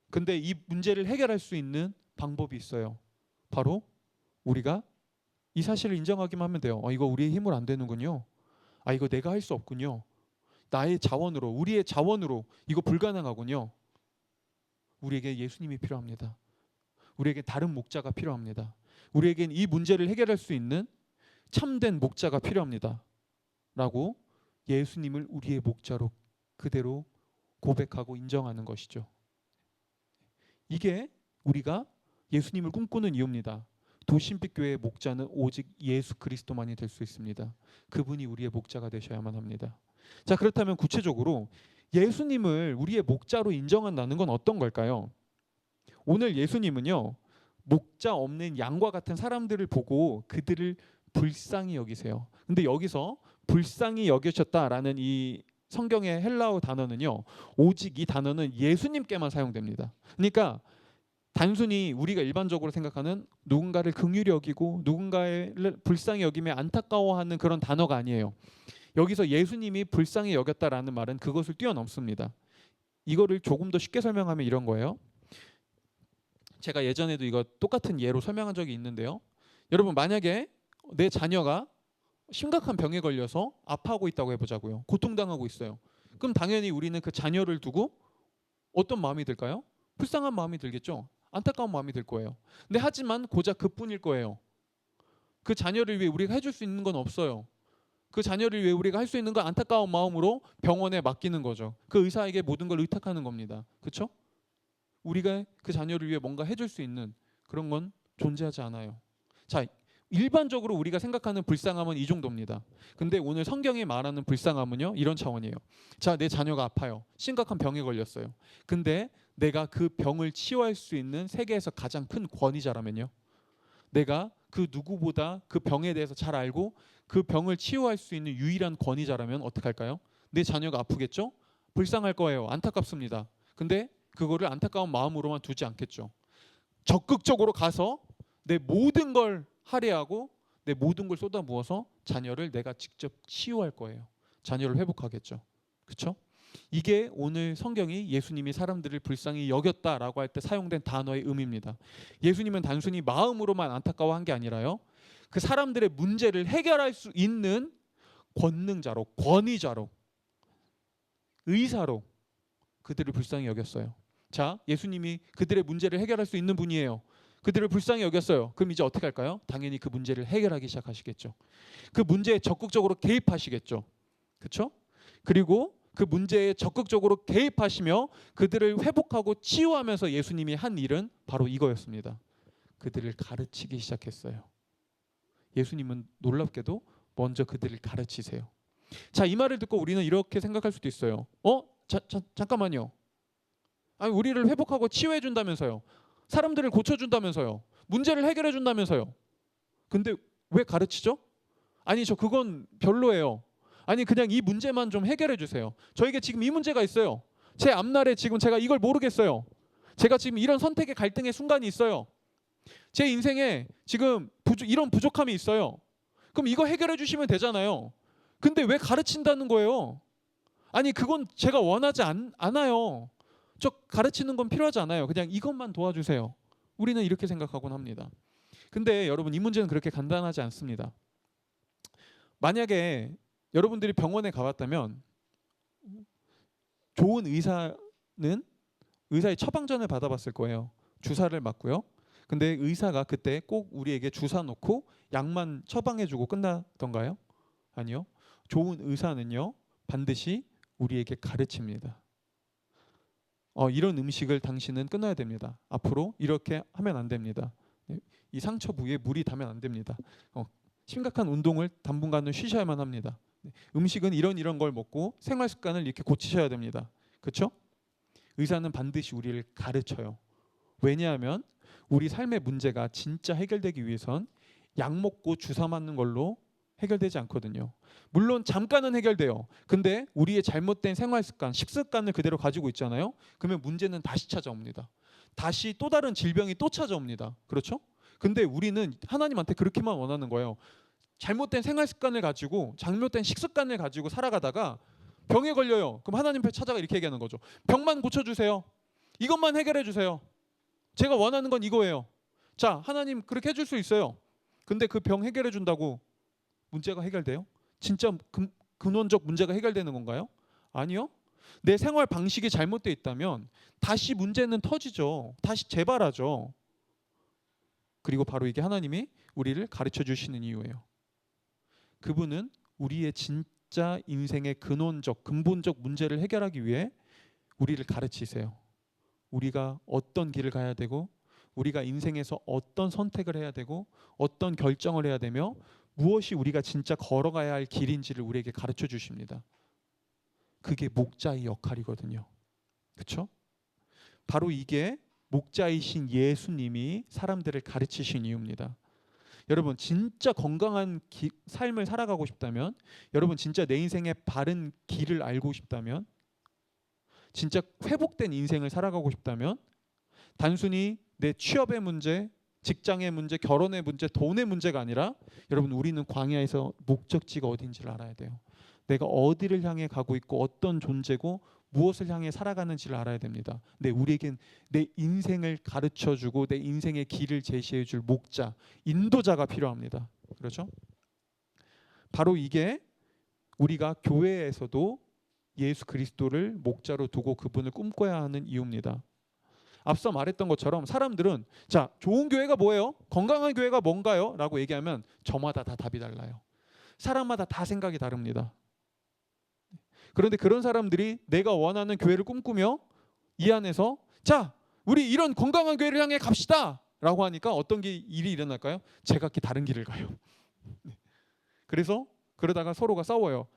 근데 이 문제를 해결할 수 있는 방법이 있어요. 바로 우리가 이 사실을 인정하기만 하면 돼요. 이거 우리의 힘으로 안 되는군요. 이거 내가 할 수 없군요. 나의 자원으로, 우리의 자원으로 이거 불가능하군요. 우리에게 예수님이 필요합니다. 우리에게 다른 목자가 필요합니다. 우리에겐 이 문제를 해결할 수 있는 참된 목자가 필요합니다. 라고 예수님을 우리의 목자로 그대로 고백하고 인정하는 것이죠. 이게 우리가 예수님을 꿈꾸는 이유입니다. 도심빛교회의 목자는 오직 예수 그리스도만이 될 수 있습니다. 그분이 우리의 목자가 되셔야만 합니다. 자, 그렇다면 구체적으로 예수님을 우리의 목자로 인정한다는 건 어떤 걸까요? 오늘 예수님은요, 목자 없는 양과 같은 사람들을 보고 그들을 불쌍히 여기세요. 근데 여기서 불쌍히 여기셨다라는 이 성경의 헬라어 단어는요, 오직 이 단어는 예수님께만 사용됩니다. 그러니까 단순히 우리가 일반적으로 생각하는 누군가를 긍휼히 여기고 누군가를 불쌍히 여기며 안타까워하는 그런 단어가 아니에요. 여기서 예수님이 불쌍히 여겼다라는 말은 그것을 뛰어넘습니다. 이거를 조금 더 쉽게 설명하면 이런 거예요. 제가 예전에도 이거 똑같은 예로 설명한 적이 있는데요. 여러분, 만약에 내 자녀가 심각한 병에 걸려서 아파하고 있다고 해보자고요. 고통당하고 있어요. 그럼 당연히 우리는 그 자녀를 두고 어떤 마음이 들까요? 불쌍한 마음이 들겠죠. 안타까운 마음이 들 거예요. 근데 하지만 고작 그뿐일 거예요. 그 자녀를 위해 우리가 해줄 수 있는 건 없어요. 그 자녀를 위해 우리가 할 수 있는 건 안타까운 마음으로 병원에 맡기는 거죠. 그 의사에게 모든 걸 의탁하는 겁니다. 그렇죠? 우리가 그 자녀를 위해 뭔가 해줄 수 있는 그런 건 존재하지 않아요. 자, 일반적으로 우리가 생각하는 불쌍함은 이 정도입니다. 근데 오늘 성경이 말하는 불쌍함은요, 이런 차원이에요. 자, 내 자녀가 아파요. 심각한 병에 걸렸어요. 근데 내가 그 병을 치유할 수 있는 세계에서 가장 큰 권위자라면요, 내가 그 누구보다 그 병에 대해서 잘 알고 그 병을 치유할 수 있는 유일한 권위자라면 어떻게 할까요? 내 자녀가 아프겠죠? 불쌍할 거예요. 안타깝습니다. 근데 그거를 안타까운 마음으로만 두지 않겠죠. 적극적으로 가서 내 모든 걸 할애하고 내 모든 걸 쏟아부어서 자녀를 내가 직접 치유할 거예요. 자녀를 회복하겠죠. 그렇죠? 이게 오늘 성경이 예수님이 사람들을 불쌍히 여겼다라고 할 때 사용된 단어의 의미입니다. 예수님은 단순히 마음으로만 안타까워한 게 아니라요, 그 사람들의 문제를 해결할 수 있는 권능자로, 권위자로, 의사로 그들을 불쌍히 여겼어요. 자, 예수님이 그들의 문제를 해결할 수 있는 분이에요. 그들을 불쌍히 여겼어요. 그럼 이제 어떻게 할까요? 당연히 그 문제를 해결하기 시작하시겠죠. 그 문제에 적극적으로 개입하시겠죠. 그렇죠? 그리고 그 문제에 적극적으로 개입하시며 그들을 회복하고 치유하면서 예수님이 한 일은 바로 이거였습니다. 그들을 가르치기 시작했어요. 예수님은 놀랍게도 먼저 그들을 가르치세요. 자, 이 말을 듣고 우리는 이렇게 생각할 수도 있어요. 잠깐만요. 아니, 우리를 회복하고 치유해 준다면서요. 사람들을 고쳐준다면서요. 문제를 해결해 준다면서요. 근데 왜 가르치죠? 아니, 저 그건 별로예요. 아니, 그냥 이 문제만 좀 해결해 주세요. 저에게 지금 이 문제가 있어요. 제 앞날에 지금 제가 이걸 모르겠어요. 제가 지금 이런 선택의 갈등의 순간이 있어요. 제 인생에 지금 이런 부족함이 있어요. 그럼 이거 해결해 주시면 되잖아요. 근데 왜 가르친다는 거예요? 아니 그건 제가 원하지 않아요. 저 가르치는 건 필요하지 않아요. 그냥 이것만 도와주세요. 우리는 이렇게 생각하곤 합니다. 근데 여러분 이 문제는 그렇게 간단하지 않습니다. 만약에 여러분들이 병원에 가봤다면 좋은 의사의 처방전을 받아봤을 거예요. 주사를 맞고요. 근데 의사가 그때 꼭 우리에게 주사 놓고 약만 처방해주고 끝나던가요? 아니요. 좋은 의사는요 반드시 우리에게 가르칩니다. 이런 음식을 당신은 끊어야 됩니다. 앞으로 이렇게 하면 안 됩니다. 이 상처 부위에 물이 닿으면 안 됩니다. 심각한 운동을 당분간은 쉬셔야만 합니다. 음식은 이런 걸 먹고 생활 습관을 이렇게 고치셔야 됩니다. 그렇죠? 의사는 반드시 우리를 가르쳐요. 왜냐하면 우리 삶의 문제가 진짜 해결되기 위해선 약 먹고 주사 맞는 걸로 해결되지 않거든요. 물론 잠깐은 해결돼요. 근데 우리의 잘못된 생활 습관, 식습관을 그대로 가지고 있잖아요. 그러면 문제는 다시 찾아옵니다. 다시 또 다른 질병이 또 찾아옵니다. 그렇죠? 근데 우리는 하나님한테 그렇게만 원하는 거예요. 잘못된 생활 습관을 가지고 잘못된 식습관을 가지고 살아가다가 병에 걸려요. 그럼 하나님 앞에 찾아가 이렇게 얘기하는 거죠. 병만 고쳐주세요. 이것만 해결해 주세요. 제가 원하는 건 이거예요. 자, 하나님 그렇게 해줄 수 있어요. 근데 그 병 해결해 준다고 문제가 해결돼요? 진짜 근원적 문제가 해결되는 건가요? 아니요. 내 생활 방식이 잘못되어 있다면 다시 문제는 터지죠. 다시 재발하죠. 그리고 바로 이게 하나님이 우리를 가르쳐 주시는 이유예요. 그분은 우리의 진짜 인생의 근본적 문제를 해결하기 위해 우리를 가르치세요. 우리가 어떤 길을 가야 되고 우리가 인생에서 어떤 선택을 해야 되고 어떤 결정을 해야 되며 무엇이 우리가 진짜 걸어가야 할 길인지를 우리에게 가르쳐 주십니다. 그게 목자의 역할이거든요. 그렇죠? 바로 이게 목자이신 예수님이 사람들을 가르치신 이유입니다. 여러분 진짜 건강한 삶을 살아가고 싶다면, 여러분 진짜 내 인생의 바른 길을 알고 싶다면, 진짜 회복된 인생을 살아가고 싶다면 단순히 내 취업의 문제, 직장의 문제, 결혼의 문제, 돈의 문제가 아니라 여러분 우리는 광야에서 목적지가 어딘지를 알아야 돼요. 내가 어디를 향해 가고 있고 어떤 존재고 무엇을 향해 살아가는지를 알아야 됩니다. 근데 우리에겐 내 인생을 가르쳐주고 내 인생의 길을 제시해줄 목자, 인도자가 필요합니다. 그렇죠? 바로 이게 우리가 교회에서도 예수 그리스도를 목자로 두고 그분을 꿈꿔야 하는 이유입니다. 앞서 말했던 것처럼 사람들은 자, 좋은 교회가 뭐예요? 건강한 교회가 뭔가요? 라고 얘기하면 저마다 다 답이 달라요. 사람마다 다 생각이 다릅니다. 그런데 그런 사람들이 내가 원하는 교회를 꿈꾸며 이 안에서 자, 우리 이런 건강한 교회를 향해 갑시다 라고 하니까 어떤 일이 일어날까요? 제각기 다른 길을 가요. 그래서 그러다가 서로가 싸워요.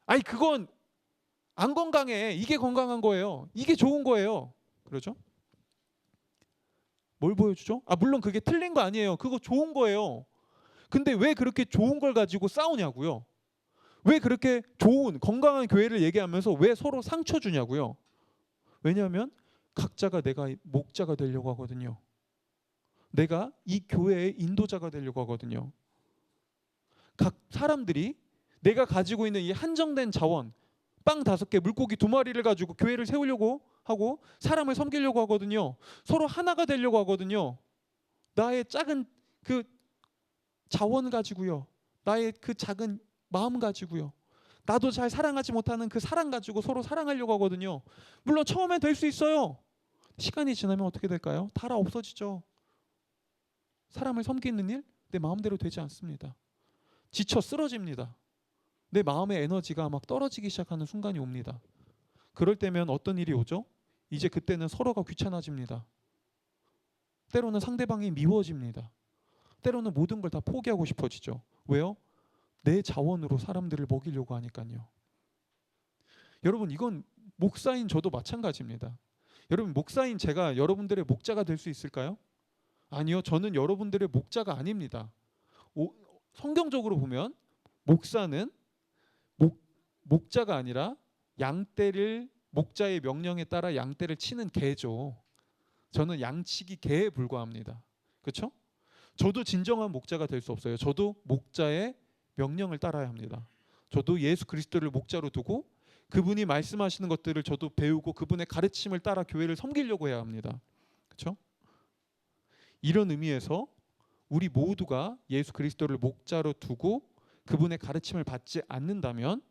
아니 그건 안 건강해. 이게 건강한 거예요. 이게 좋은 거예요. 그렇죠? 뭘 보여주죠? 물론 그게 틀린 거 아니에요. 그거 좋은 거예요. 근데 왜 그렇게 좋은 걸 가지고 싸우냐고요? 왜 그렇게 좋은 건강한 교회를 얘기하면서 왜 서로 상처 주냐고요? 왜냐하면 각자가 내가 목자가 되려고 하거든요. 내가 이 교회의 인도자가 되려고 하거든요. 각 사람들이 내가 가지고 있는 이 한정된 자원, 빵 5개, 물고기 2마리를 가지고 교회를 세우려고 하고 사람을 섬기려고 하거든요. 서로 하나가 되려고 하거든요. 나의 작은 그 자원 가지고요. 나의 그 작은 마음 가지고요. 나도 잘 사랑하지 못하는 그 사랑 가지고 서로 사랑하려고 하거든요. 물론 처음엔 될 수 있어요. 시간이 지나면 어떻게 될까요? 다 없어지죠. 사람을 섬기는 일 내 마음대로 되지 않습니다. 지쳐 쓰러집니다. 내 마음의 에너지가 막 떨어지기 시작하는 순간이 옵니다. 그럴 때면 어떤 일이 오죠? 이제 그때는 서로가 귀찮아집니다. 때로는 상대방이 미워집니다. 때로는 모든 걸 다 포기하고 싶어지죠. 왜요? 내 자원으로 사람들을 먹이려고 하니까요. 여러분 이건 목사인 저도 마찬가지입니다. 여러분 목사인 제가 여러분들의 목자가 될 수 있을까요? 아니요. 저는 여러분들의 목자가 아닙니다. 성경적으로 보면 목사는 목자가 아니라 양떼를 목자의 명령에 따라 양떼를 치는 개죠. 저는 양치기 개에 불과합니다. 그렇죠? 저도 진정한 목자가 될 수 없어요. 저도 목자의 명령을 따라야 합니다. 저도 예수 그리스도를 목자로 두고 그분이 말씀하시는 것들을 저도 배우고 그분의 가르침을 따라 교회를 섬기려고 해야 합니다. 그렇죠? 이런 의미에서 우리 모두가 예수 그리스도를 목자로 두고 그분의 가르침을 받지 않는다면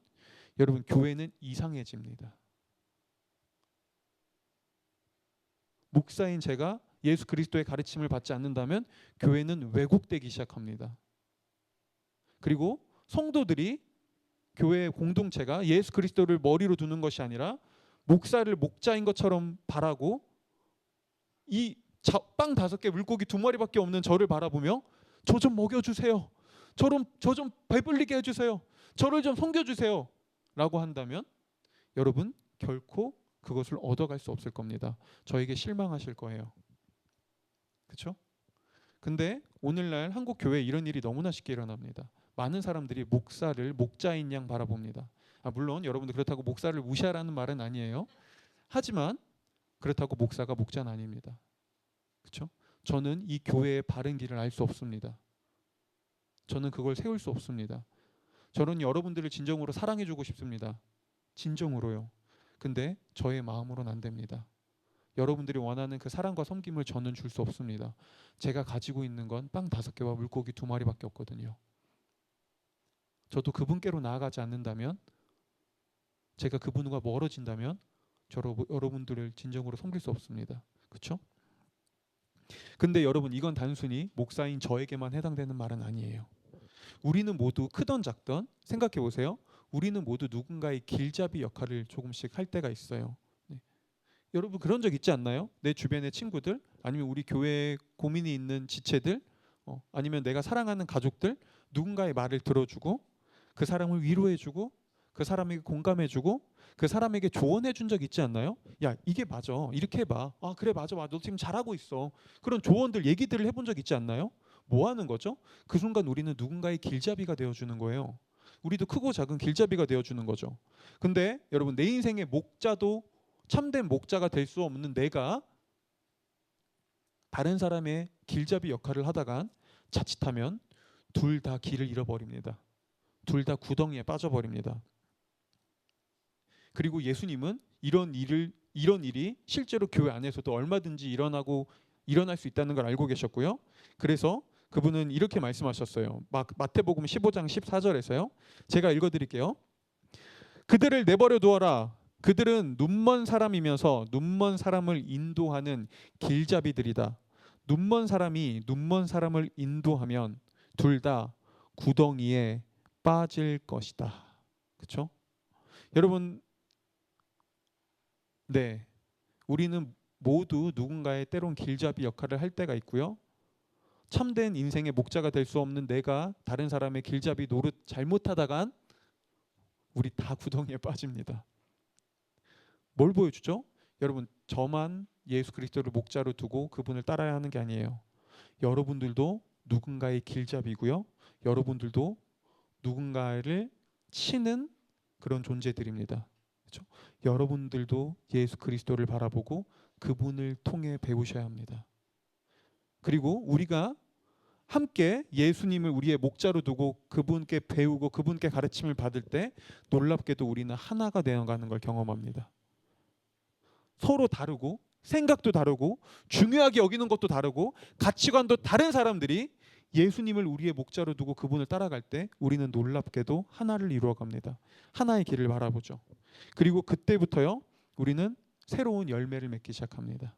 여러분 교회는 이상해집니다. 목사인 제가 예수 그리스도의 가르침을 받지 않는다면 교회는 왜곡되기 시작합니다. 그리고 성도들이 교회 공동체가 예수 그리스도를 머리로 두는 것이 아니라 목사를 목자인 것처럼 바라고 이 빵 5개 물고기 2마리밖에 없는 저를 바라보며 저 좀 먹여주세요. 저 좀 배불리게 해주세요. 저를 좀 섬겨주세요. 라고 한다면 여러분 결코 그것을 얻어갈 수 없을 겁니다. 저에게 실망하실 거예요. 그렇죠? 근데 오늘날 한국 교회에 이런 일이 너무나 쉽게 일어납니다. 많은 사람들이 목사를 목자인 양 바라봅니다. 물론 여러분들 그렇다고 목사를 무시하라는 말은 아니에요. 하지만 그렇다고 목사가 목자는 아닙니다. 그렇죠? 저는 이 교회의 바른 길을 알 수 없습니다. 저는 그걸 세울 수 없습니다. 저는 여러분들을 진정으로 사랑해주고 싶습니다. 진정으로요. 근데 저의 마음으로는 안 됩니다. 여러분들이 원하는 그 사랑과 섬김을 저는 줄 수 없습니다. 제가 가지고 있는 건 빵 5개와 물고기 2마리밖에 없거든요. 저도 그분께로 나아가지 않는다면, 제가 그분과 멀어진다면 여러분들을 진정으로 섬길 수 없습니다. 그렇죠? 근데 여러분 이건 단순히 목사인 저에게만 해당되는 말은 아니에요. 우리는 모두 크던 작던 생각해 보세요. 우리는 모두 누군가의 길잡이 역할을 조금씩 할 때가 있어요. 네. 여러분 그런 적 있지 않나요? 내 주변의 친구들 아니면 우리 교회에 고민이 있는 지체들 아니면 내가 사랑하는 가족들 누군가의 말을 들어주고 그 사람을 위로해주고 그 사람에게 공감해주고 그 사람에게 조언해준 적 있지 않나요? 야 이게 맞아 이렇게 해봐. 그래 맞아 너 지금 잘하고 있어. 그런 조언들 얘기들을 해본 적 있지 않나요? 뭐 하는 거죠? 그 순간 우리는 누군가의 길잡이가 되어주는 거예요. 우리도 크고 작은 길잡이가 되어주는 거죠. 근데 여러분 내 인생의 목자도 참된 목자가 될 수 없는 내가 다른 사람의 길잡이 역할을 하다간 자칫하면 둘 다 길을 잃어버립니다. 둘 다 구덩이에 빠져버립니다. 그리고 예수님은 이런 일이 실제로 교회 안에서도 얼마든지 일어날 수 있다는 걸 알고 계셨고요. 그래서 그분은 이렇게 말씀하셨어요. 마태복음 15장 14절에서요. 제가 읽어드릴게요. 그들을 내버려 두어라. 그들은 눈먼 사람이면서 눈먼 사람을 인도하는 길잡이들이다. 눈먼 사람이 눈먼 사람을 인도하면 둘 다 구덩이에 빠질 것이다. 그렇죠? 여러분, 네, 우리는 모두 누군가의 때론 길잡이 역할을 할 때가 있고요. 참된 인생의 목자가 될 수 없는 내가 다른 사람의 길잡이 노릇 잘못하다간 우리 다 구덩이에 빠집니다. 뭘 보여주죠? 여러분 저만 예수 그리스도를 목자로 두고 그분을 따라야 하는 게 아니에요. 여러분들도 누군가의 길잡이고요. 여러분들도 누군가를 치는 그런 존재들입니다. 그렇죠? 여러분들도 예수 그리스도를 바라보고 그분을 통해 배우셔야 합니다. 그리고 우리가 함께 예수님을 우리의 목자로 두고 그분께 배우고 그분께 가르침을 받을 때 놀랍게도 우리는 하나가 되어가는 걸 경험합니다. 서로 다르고 생각도 다르고 중요하게 여기는 것도 다르고 가치관도 다른 사람들이 예수님을 우리의 목자로 두고 그분을 따라갈 때 우리는 놀랍게도 하나를 이루어갑니다. 하나의 길을 바라보죠. 그리고 그때부터요 우리는 새로운 열매를 맺기 시작합니다.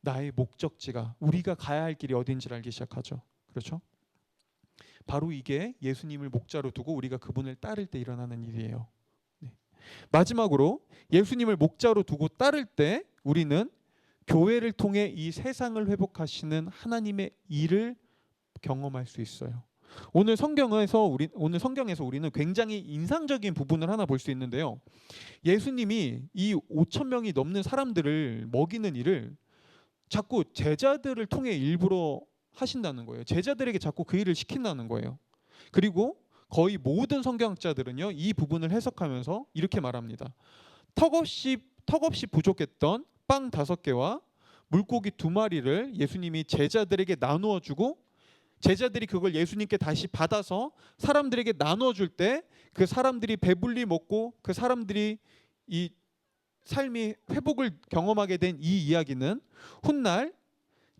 나의 목적지가 우리가 가야 할 길이 어딘지를 알기 시작하죠. 그렇죠? 바로 이게 예수님을 목자로 두고 우리가 그분을 따를 때 일어나는 일이에요. 네. 마지막으로 예수님을 목자로 두고 따를 때 우리는 교회를 통해 이 세상을 회복하시는 하나님의 일을 경험할 수 있어요. 오늘 성경에서 우리는 굉장히 인상적인 부분을 하나 볼 수 있는데요. 예수님이 이 5천 명이 넘는 사람들을 먹이는 일을 자꾸 제자들을 통해 일부러 하신다는 거예요. 제자들에게 자꾸 그 일을 시킨다는 거예요. 그리고 거의 모든 성경학자들은요 이 부분을 해석하면서 이렇게 말합니다. 턱없이 부족했던 빵 5개와 물고기 2마리를 예수님이 제자들에게 나누어 주고 제자들이 그걸 예수님께 다시 받아서 사람들에게 나누어 줄 때 그 사람들이 배불리 먹고 그 사람들이 이 삶이 회복을 경험하게 된 이 이야기는 훗날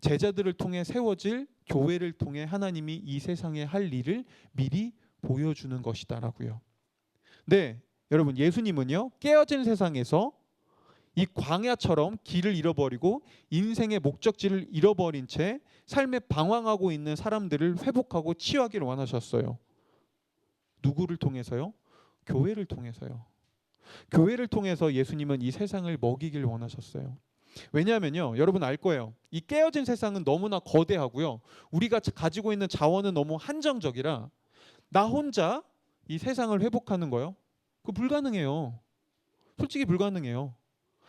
제자들을 통해 세워질 교회를 통해 하나님이 이 세상에 할 일을 미리 보여주는 것이다라고요. 네, 여러분, 예수님은요 깨어진 세상에서 이 광야처럼 길을 잃어버리고 인생의 목적지를 잃어버린 채 삶에 방황하고 있는 사람들을 회복하고 치유하기를 원하셨어요. 누구를 통해서요? 교회를 통해서요. 교회를 통해서 예수님은 이 세상을 먹이길 원하셨어요. 왜냐하면요, 여러분 알 거예요. 이 깨어진 세상은 너무나 거대하고요. 우리가 가지고 있는 자원은 너무 한정적이라 나 혼자 이 세상을 회복하는 거요? 그거 불가능해요. 솔직히 불가능해요.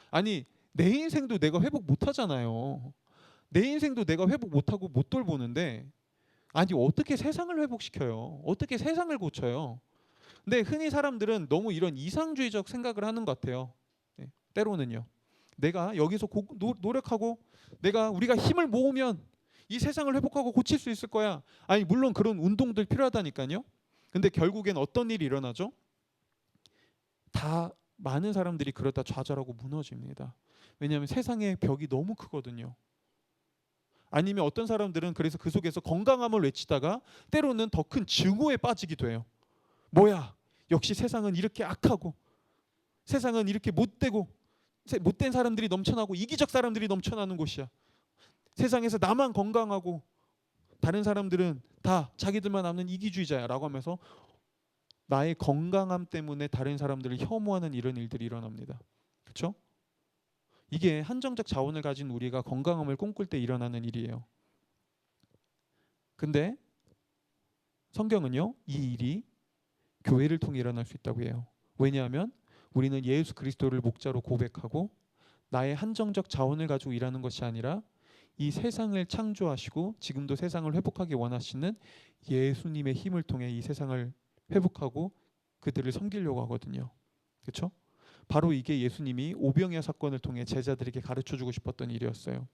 아니, 내 인생도 내가 회복 못 하잖아요. 내 인생도 내가 회복 못 하고 못 돌보는데 아니 어떻게 세상을 회복시켜요? 어떻게 세상을 고쳐요? 근데 흔히 사람들은 너무 이런 이상주의적 생각을 하는 것 같아요. 네, 때로는요. 내가 여기서 노력하고 우리가 힘을 모으면 이 세상을 회복하고 고칠 수 있을 거야. 아니 물론 그런 운동들 필요하다니까요. 근데 결국엔 어떤 일이 일어나죠? 다 많은 사람들이 그러다 좌절하고 무너집니다. 왜냐하면 세상의 벽이 너무 크거든요. 아니면 어떤 사람들은 그래서 그 속에서 건강함을 외치다가 때로는 더 큰 증오에 빠지기도 해요. 뭐야, 역시 세상은 이렇게 악하고 세상은 이렇게 못되고 못된 사람들이 넘쳐나고 이기적 사람들이 넘쳐나는 곳이야. 세상에서 나만 건강하고 다른 사람들은 다 자기들만 아는 이기주의자야라고 하면서 나의 건강함 때문에 다른 사람들을 혐오하는 이런 일들이 일어납니다. 그렇죠? 이게 한정적 자원을 가진 우리가 건강함을 꿈꿀 때 일어나는 일이에요. 근데 성경은요, 이 일이 교회를 통해 일어날 수 있다고 해요. 왜냐하면 우리는 예수 그리스도를 목자로 고백하고 나의 한정적 자원을 가지고 일하는 것이 아니라 이 세상을 창조하시고 지금도 세상을 회복하기 원하시는 예수님의 힘을 통해 이 세상을 회복하고 그들을 섬기려고 하거든요. 그렇죠? 바로 이게 예수님이 오병이어 사건을 통해 제자들에게 가르쳐주고 싶었던 일이었어요.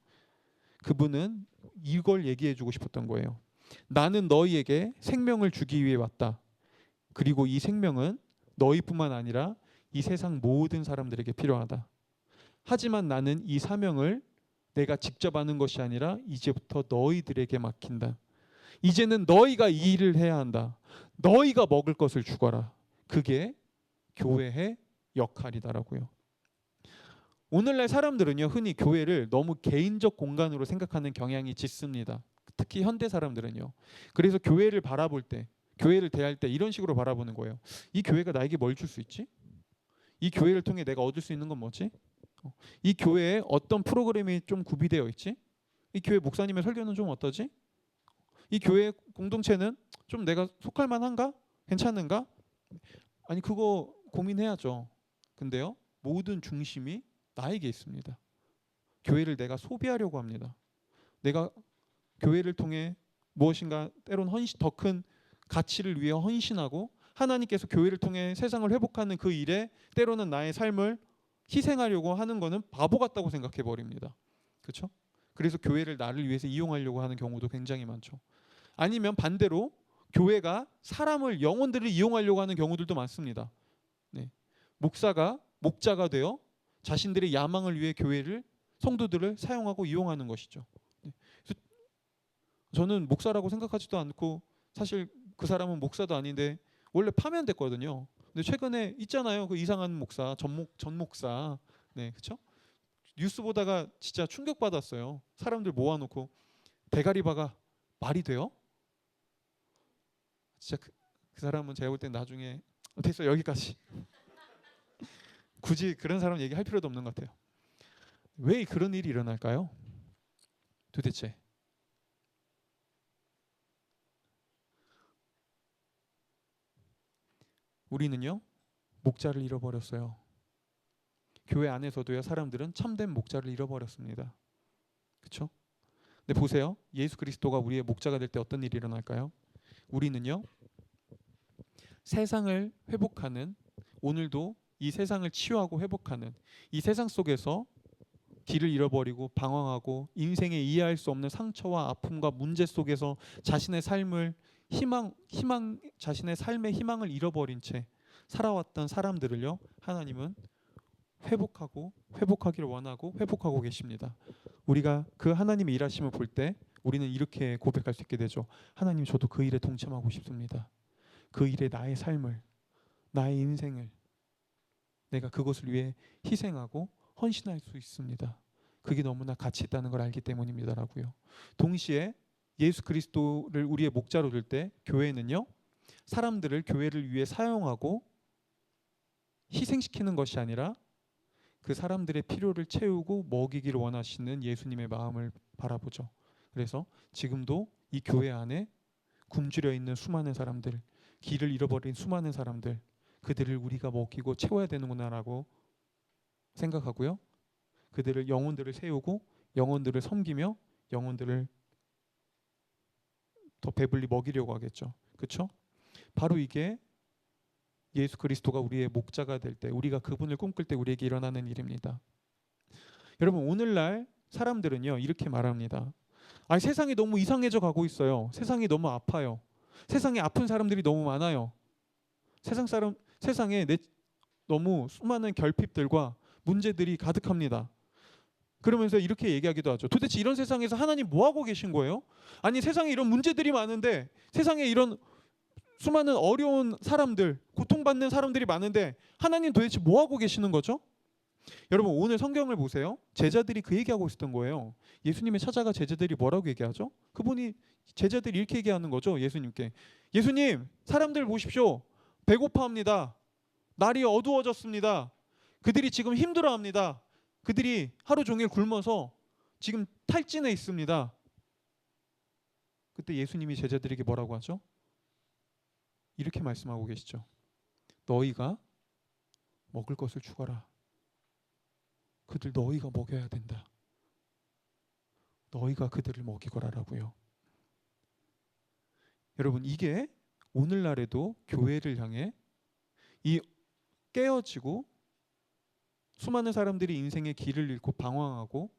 그분은 이걸 얘기해주고 싶었던 거예요. 나는 너희에게 생명을 주기 위해 왔다. 그리고 이 생명은 너희뿐만 아니라 이 세상 모든 사람들에게 필요하다. 하지만 나는 이 사명을 내가 직접 하는 것이 아니라 이제부터 너희들에게 맡긴다. 이제는 너희가 이 일을 해야 한다. 너희가 먹을 것을 주거라. 그게 교회의 역할이다라고요. 오늘날 사람들은요, 흔히 교회를 너무 개인적 공간으로 생각하는 경향이 짙습니다. 특히 현대 사람들은요. 그래서 교회를 바라볼 때, 교회를 대할 때 이런 식으로 바라보는 거예요. 이 교회가 나에게 뭘 줄 수 있지? 이 교회를 통해 내가 얻을 수 있는 건 뭐지? 이 교회에 어떤 프로그램이 좀 구비되어 있지? 이 교회 목사님의 설교는 좀 어떠지? 이 교회 공동체는 좀 내가 속할 만한가? 괜찮은가? 아니 그거 고민해야죠. 근데요, 모든 중심이 나에게 있습니다. 교회를 내가 소비하려고 합니다. 내가 교회를 통해 무엇인가 때론 더 큰 가치를 위해 헌신하고 하나님께서 교회를 통해 세상을 회복하는 그 일에 때로는 나의 삶을 희생하려고 하는 것은 바보 같다고 생각해 버립니다. 그렇죠? 그래서 교회를 나를 위해서 이용하려고 하는 경우도 굉장히 많죠. 아니면 반대로 교회가 사람을, 영혼들을 이용하려고 하는 경우들도 많습니다. 네. 목자가 되어 자신들의 야망을 위해 교회를, 성도들을 사용하고 이용하는 것이죠. 네. 그래서 저는 목사라고 생각하지도 않고 사실 그 사람은 목사도 아닌데 원래 파면됐거든요. 근데 최근에 있잖아요, 그 이상한 목사, 전 목사, 네, 그렇죠? 뉴스 보다가 진짜 충격 받았어요. 사람들 모아놓고 대가리바가 말이 돼요? 진짜 그 사람은 제가 볼 땐 나중에 됐어, 여기까지. 굳이 그런 사람 얘기할 필요도 없는 것 같아요. 왜 그런 일이 일어날까요? 도대체 우리는요, 목자를 잃어버렸어요. 교회 안에서도요, 사람들은 참된 목자를 잃어버렸습니다. 그렇죠? 근데 보세요, 예수 그리스도가 우리의 목자가 될 때 어떤 일이 일어날까요? 우리는요, 세상을 회복하는, 오늘도 이 세상을 치유하고 회복하는 이 세상 속에서 길을 잃어버리고 방황하고 인생에 이해할 수 없는 상처와 아픔과 문제 속에서 자신의 삶을 자신의 삶의 희망을 잃어버린 채 살아왔던 사람들을요, 하나님은 회복하기를 원하고 회복하고 계십니다. 우리가 그 하나님의 일하심을 볼 때 우리는 이렇게 고백할 수 있게 되죠. 하나님, 저도 그 일에 동참하고 싶습니다. 그 일에 나의 삶을, 나의 인생을 내가 그것을 위해 희생하고 헌신할 수 있습니다. 그게 너무나 가치 있다는 걸 알기 때문입니다라고요. 동시에 예수 그리스도를 우리의 목자로 둘 때 교회는요, 사람들을 교회를 위해 사용하고 희생시키는 것이 아니라 그 사람들의 필요를 채우고 먹이기를 원하시는 예수님의 마음을 바라보죠. 그래서 지금도 이 교회 안에 굶주려 있는 수많은 사람들, 길을 잃어버린 수많은 사람들, 그들을 우리가 먹이고 채워야 되는구나라고 생각하고요. 그들을 영혼들을 세우고 영혼들을 섬기며 영혼들을 더 배불리 먹이려고 하겠죠. 그렇죠? 바로 이게 예수 그리스도가 우리의 목자가 될 때, 우리가 그분을 꿈꿀 때 우리에게 일어나는 일입니다. 여러분, 오늘날 사람들은요, 이렇게 말합니다. 세상이 너무 이상해져 가고 있어요. 세상이 너무 아파요. 세상에 아픈 사람들이 너무 많아요. 세상에 너무 수많은 결핍들과 문제들이 가득합니다. 그러면서 이렇게 얘기하기도 하죠. 도대체 이런 세상에서 하나님 뭐 하고 계신 거예요? 아니, 세상에 이런 문제들이 많은데, 세상에 이런 수많은 어려운 사람들, 고통받는 사람들이 많은데 하나님 도대체 뭐 하고 계시는 거죠? 여러분, 오늘 성경을 보세요. 제자들이 그 얘기하고 있었던 거예요. 예수님의 찾아가 제자들이 뭐라고 얘기하죠? 그분이 제자들이 이렇게 얘기하는 거죠. 예수님께. 예수님, 사람들 보십시오. 배고파합니다. 날이 어두워졌습니다. 그들이 지금 힘들어합니다. 그들이 하루 종일 굶어서 지금 탈진해 있습니다. 그때 예수님이 제자들에게 뭐라고 하죠? 이렇게 말씀하고 계시죠. 너희가 먹을 것을 주거라. 그들 너희가 먹여야 된다. 너희가 그들을 먹이거라라고요. 여러분, 이게 오늘날에도 교회를 향해 이 깨어지고 수많은 사람들이 인생의 길을 잃고 방황하고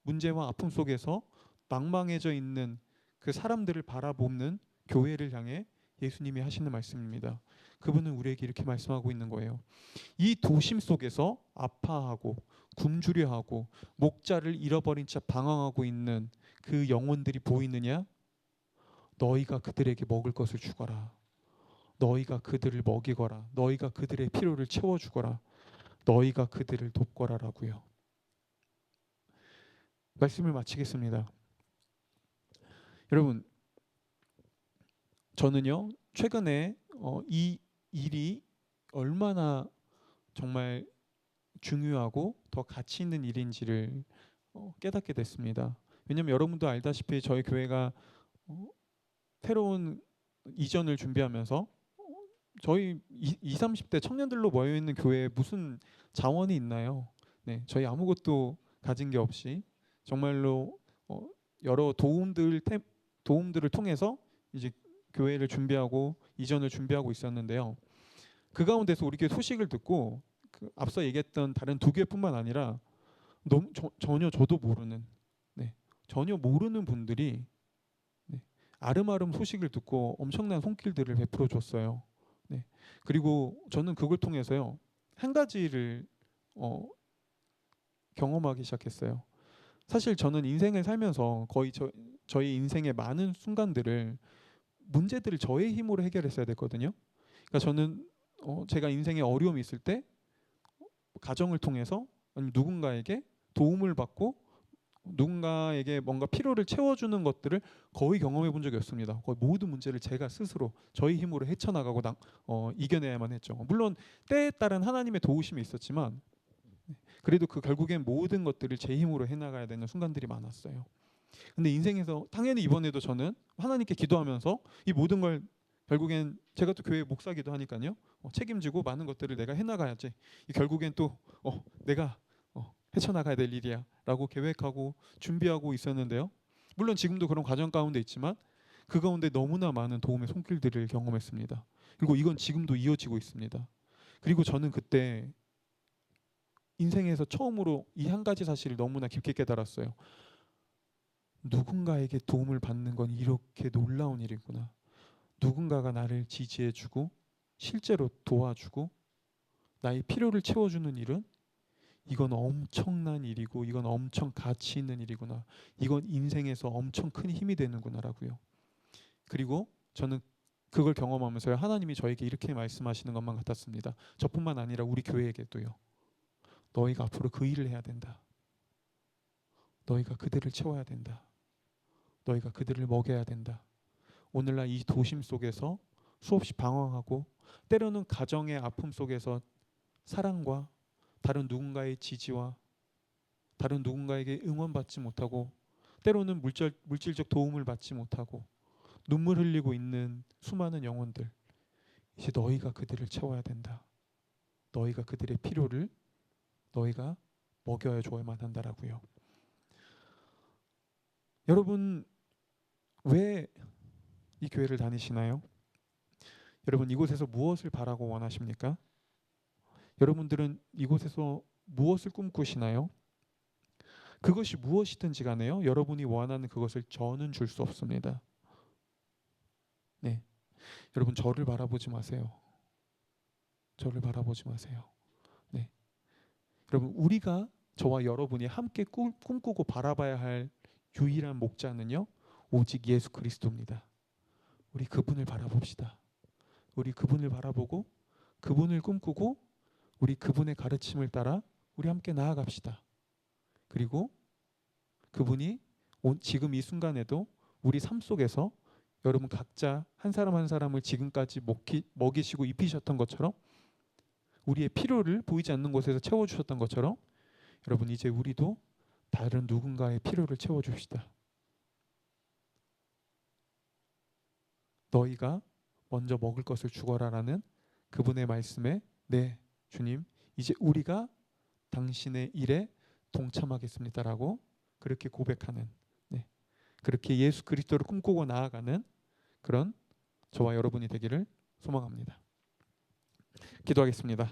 문제와 아픔 속에서 망망해져 있는 그 사람들을 바라보는 교회를 향해 예수님이 하시는 말씀입니다. 그분은 우리에게 이렇게 말씀하고 있는 거예요. 이 도심 속에서 아파하고 굶주려하고 목자를 잃어버린 채 방황하고 있는 그 영혼들이 보이느냐? 너희가 그들에게 먹을 것을 주거라. 너희가 그들을 먹이거라. 너희가 그들의 필요를 채워주거라. 너희가 그들을 돕거라라고요. 말씀을 마치겠습니다. 여러분, 저는요, 최근에 이 일이 얼마나 정말 중요하고 더 가치 있는 일인지를 깨닫게 됐습니다. 왜냐하면 여러분도 알다시피 저희 교회가 새로운 이전을 준비하면서 저희 20, 30대 청년들로 모여있는 교회에 무슨 자원이 있나요? 네, 저희 아무것도 가진 게 없이 정말로 여러 도움들을 통해서 이제 교회를 준비하고 이전을 준비하고 있었는데요. 그 가운데서 우리 교회 소식을 듣고 앞서 얘기했던 다른 두 교회뿐만 아니라 전혀 저도 모르는, 전혀 모르는 분들이 아름아름 소식을 듣고 엄청난 손길들을 베풀어 줬어요. 그리고 저는 그걸 통해서요, 한 가지를 경험하기 시작했어요. 사실 저는 인생을 살면서 거의 저희 인생의 많은 순간들을 문제들을 저의 힘으로 해결했어야 됐거든요. 그러니까 저는 제가 인생에 어려움이 있을 때 가정을 통해서 아니면 누군가에게 도움을 받고 누군가에게 뭔가 필요를 채워주는 것들을 거의 경험해 본 적이 없습니다. 거의 모든 문제를 제가 스스로 저희 힘으로 헤쳐나가고 이겨내야만 했죠. 물론 때에 따른 하나님의 도우심이 있었지만 그래도 결국엔 모든 것들을 제 힘으로 해나가야 되는 순간들이 많았어요. 근데 인생에서 당연히 이번에도 저는 하나님께 기도하면서 이 모든 걸 결국엔 제가 또 교회 목사기도 하니까요, 책임지고 많은 것들을 내가 해나가야지. 결국엔 또 내가 헤쳐나가야 될 일이야 라고 계획하고 준비하고 있었는데요. 물론 지금도 그런 과정 가운데 있지만 그 가운데 너무나 많은 도움의 손길들을 경험했습니다. 그리고 이건 지금도 이어지고 있습니다. 그리고 저는 그때 인생에서 처음으로 이 한 가지 사실을 너무나 깊게 깨달았어요. 누군가에게 도움을 받는 건 이렇게 놀라운 일이구나. 누군가가 나를 지지해주고 실제로 도와주고 나의 필요를 채워주는 일은 이건 엄청난 일이고 이건 엄청 가치 있는 일이구나. 이건 인생에서 엄청 큰 힘이 되는구나라고요. 그리고 저는 그걸 경험하면서요, 하나님이 저에게 이렇게 말씀하시는 것만 같았습니다. 저뿐만 아니라 우리 교회에게도요. 너희가 앞으로 그 일을 해야 된다. 너희가 그들을 채워야 된다. 너희가 그들을 먹여야 된다. 오늘날 이 도심 속에서 수없이 방황하고 때로는 가정의 아픔 속에서 사랑과 다른 누군가의 지지와 다른 누군가에게 응원받지 못하고 때로는 물질적 도움을 받지 못하고 눈물 흘리고 있는 수많은 영혼들, 이제 너희가 그들을 채워야 된다. 너희가 그들의 필요를 너희가 먹여야 줘야만 한다라고요. 여러분, 왜 이 교회를 다니시나요? 여러분, 이곳에서 무엇을 바라고 원하십니까? 여러분들은 이곳에서 무엇을 꿈꾸시나요? 그것이 무엇이든지 간에요, 여러분이 원하는 그것을 저는 줄 수 없습니다. 네, 여러분, 저를 바라보지 마세요. 저를 바라보지 마세요. 네, 여러분, 우리가 저와 여러분이 함께 꿈꾸고 바라봐야 할 유일한 목자는요, 오직 예수 그리스도입니다. 우리 그분을 바라봅시다. 우리 그분을 바라보고 그분을 꿈꾸고 우리 그분의 가르침을 따라 우리 함께 나아갑시다. 그리고 그분이 지금 이 순간에도 우리 삶 속에서 여러분 각자 한 사람 한 사람을 지금까지 먹이시고 입히셨던 것처럼, 우리의 필요를 보이지 않는 곳에서 채워주셨던 것처럼, 여러분 이제 우리도 다른 누군가의 필요를 채워줍시다. 너희가 먼저 먹을 것을 주거라라는 그분의 말씀에, 네 주님, 이제 우리가 당신의 일에 동참하겠습니다라고 그렇게 고백하는, 네, 그렇게 예수 그리스도를 꿈꾸고 나아가는 그런 저와 여러분이 되기를 소망합니다. 기도하겠습니다.